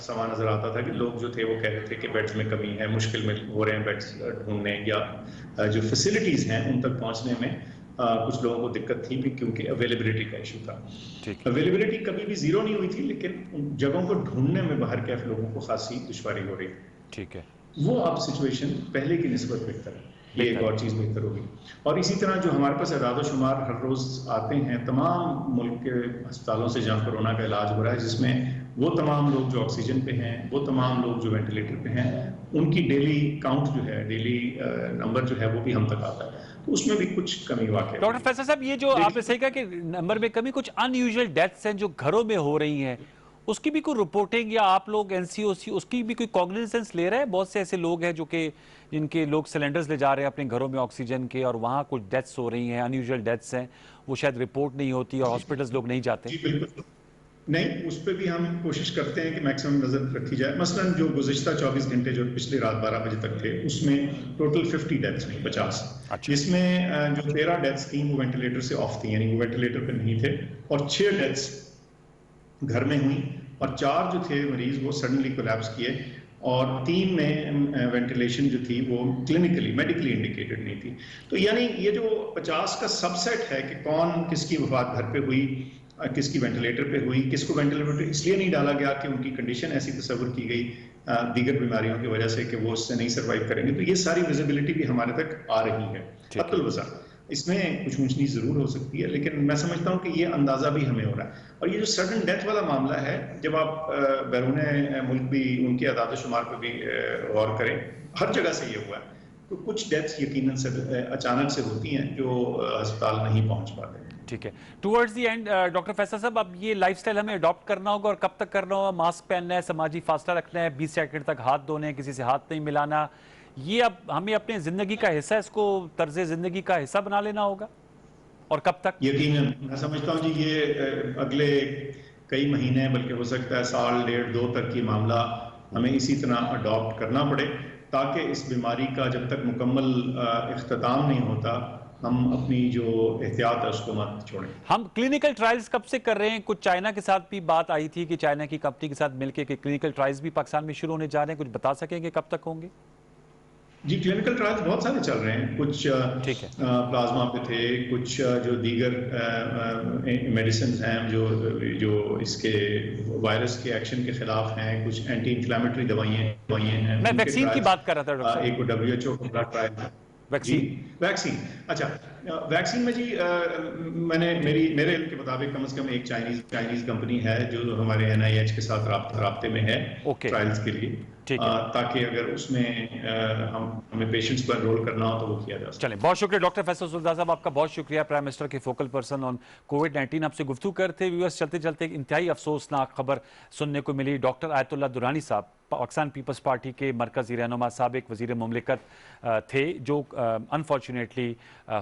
समा नजर आता था कि लोग जो थे वो कह रहे थे कि बेड्स में कमी है, मुश्किल में हो रहे हैं बेड्स ढूंढने, या जो फैसिलिटीज हैं उन तक पहुंचने में कुछ लोगों को दिक्कत थी भी, क्योंकि अवेलेबिलिटी का इशू था। अवेलेबिलिटी कभी भी जीरो नहीं हुई थी, लेकिन उन जगहों को ढूंढने में बाहर के लोगों को खासी दुश्वारी हो रही थी। ठीक है। वो अब सिचुएशन पहले की निस्बत बेहतर है, ये एक और चीज बेहतर होगी। और इसी तरह जो हमारे पास अदाद शुमार हर रोज आते हैं तमाम मुल्क के अस्पतालों से जहाँ कोरोना का इलाज हो रहा है, जिसमें वो तमाम लोग जो ऑक्सीजन पे हैं, वो तमाम लोग जो वेंटिलेटर पे हैं, उनकी डेली काउंट जो है, डेली नंबर जो है वो भी हम तक आता है, तो उसमें भी कुछ कमी वाकई। डॉक्टर फैसल साहब, ये जो आपने सही कहा कि नंबर में कमी, कुछ अनयूजुअल डेथ्स हैं जो घरों में हो रही हैं, उसकी भी कोई रिपोर्टिंग या आप लोग एनसीओसी उसकी भी कोई कॉग्निजेंस ले रहे हैं? बहुत से ऐसे लोग हैं जो कि जिनके लोग सिलेंडर्स ले जा रहे हैं अपने घरों में ऑक्सीजन के, और वहाँ कुछ डेथ्स हो रही हैं, अनयूजुअल डेथ्स हैं, वो शायद रिपोर्ट नहीं होती और हॉस्पिटल्स लोग नहीं जाते। जी बिल्कुल नहीं, उस पर भी हम कोशिश करते हैं कि मैक्सिमम नजर रखी जाए। मसलन जो गुज़िश्ता 24 घंटे जो पिछली रात 12 बजे तक थे, उसमें टोटल 50 डेथ्स हुई, 50, जिसमें जो 13 डेथ्स थी वो वेंटिलेटर से ऑफ थी, यानी वो वेंटिलेटर पे नहीं थे, और 6 डेथ्स घर में हुई, और 4 जो थे मरीज वो सडनली कोलैप्स किए, और 3 में वेंटिलेशन जो थी वो क्लिनिकली मेडिकली इंडिकेटेड नहीं थी। तो यानी ये जो 50 का सबसेट है कि कौन किसकी वफात घर पे हुई, किसकी वेंटिलेटर पे हुई, किसको वेंटिलेटर इसलिए नहीं डाला गया कि उनकी कंडीशन ऐसी तस्वर की गई दीगर बीमारियों की वजह से कि वो उससे नहीं सर्वाइव करेंगे, तो ये सारी विजिबिलिटी भी हमारे तक आ रही है। अब्दुल वसा इसमें कुछ ऊंच नीच जरूर हो सकती है, लेकिन मैं समझता हूँ कि ये अंदाजा भी हमें हो रहा है। और ये जो सडन डेथ वाला मामला है, जब आप बैरून मुल्क भी उनके अदाद शुमार पर भी गौर करें, हर जगह से ये हुआ है, तो कुछ डेथ्स यकीनन से अचानक से होती हैं जो अस्पताल नहीं पहुंच पाते। ठीक है। Towards the end doctor Faisal साहब, अब ये लाइफस्टाइल हमें अडॉप्ट करना होगा, और कब तक करना होगा? मास्क पहनना है, समाजी फासला रखना है, 20 सेकंड तक हाथ धोने हैं, किसी से हाथ नहीं मिलाना, ये अब हमें अपने जिंदगी का हिस्सा, इसको तर्ज जिंदगी का हिस्सा बना लेना होगा, और कब तक? यकीनन मैं समझता हूँ जी, ये अगले कई महीने, बल्कि हो सकता है साल, 1.5-2 तक ये मामला हमें इसी तरह अडॉप्ट करना पड़े, ताकि इस बीमारी का जब तक मुकम्मल इख्तिताम नहीं होता, हम अपनी जो एहतियात है उसको मत छोड़ें। हम क्लिनिकल ट्रायल्स कब से कर रहे हैं? कुछ चाइना के साथ भी बात आई थी कि चाइना की कंपनी के साथ मिलकर के क्लिनिकल ट्रायल्स भी पाकिस्तान में शुरू होने जा रहे हैं, कुछ बता सकेंगे कब तक होंगे? जी, क्लिनिकल ट्रायल्स बहुत सारे चल रहे हैं, कुछ प्लाज्मा पे थे, कुछ जो दीगर मेडिसिन हैं जो इसके वायरस के एक्शन के खिलाफ हैं, कुछ एंटी इंफ्लेमेटरी दवाइयाँ हैं। मैं वैक्सीन की बात कर रहा था डॉक्टर साहब। एक WHO का ट्रायल है वैक्सीन। अच्छा, वैक्सीन में जी मेरे इल्म के मुताबिक कम से कम एक चाइनीज कंपनी है जो हमारे NIH के साथ राब्ते में है ट्रायल्स के लिए, ताकि अगर उसमें हमें पेशेंट्स को एनरोल करना हो तो वो किया जा सके। चलें, बहुत शुक्रिया डॉक्टर फैसल सुल्तान साहब, आपका बहुत शुक्रिया। प्राइम मिनिस्टर के फोकल पर्सन ऑन कोविड-19 आपसे गुफ्तगू करते हुए चलते चलते एक इंतहाई अफसोसनाक खबर सुनने को मिली। डॉक्टर आयतुल्लाह दुरानी साहब पाकिस्तान पीपल्स पार्टी के मरकजी रहनुमा, साबिक वजीर मुमलिकत थे, जो अनफॉर्चुनेटली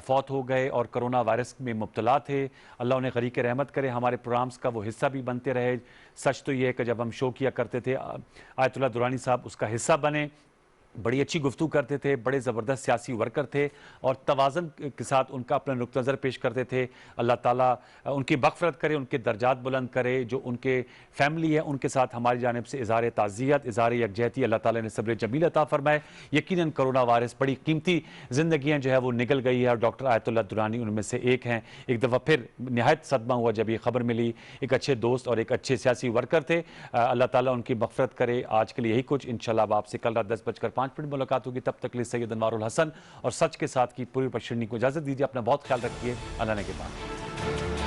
फौत हो गए और कोरोना वायरस में मुब्तला थे। अल्लाह उन्हें गरीक रहमत करे, हमारे प्रोग्राम्स का वो हिस्सा भी बनते रहे। सच तो ये है कि जब हम शो किया करते थे, आयतुल्लाह दुरानी साहब उसका हिस्सा बने, बड़ी अच्छी गुफ्तगू करते थे, बड़े ज़बरदस्त सियासी वर्कर थे, और तवाज़न के साथ उनका अपना नुक्ता नज़र पेश करते थे। अल्लाह ताला उनकी मग़फ़िरत करे, उनके दर्जात बुलंद करे। जो उनके फैमिली है उनके साथ हमारी जानिब से इज़हार ताज़ियत, इज़हार यकजहती, अल्लाह ताला ने सब्र जमील अता फ़रमाए। यकीनन कोरोना वायरस बड़ी कीमती ज़िंदगियाँ जो है वो निकल गई है, और डॉक्टर आयतुल्लाह दुरानी उनमें से एक हैं। एक दफ़ा फिर नहायत सदमा हुआ जब ये खबर मिली। एक अच्छे दोस्त और एक अच्छे सियासी वर्कर थे। अल्लाह ताला उनकी मग़फ़िरत करे। आज के लिए यही कुछ, इंशाअल्लाह आपसे कल रात 10:05 मुलाकात होगी। तब तक लिए सैयद अनवारुल हसन और सच के साथ की पूरी पश्चिमी को इजाजत दीजिए। अपना बहुत ख्याल रखिए। अल्लाह ने के बाद।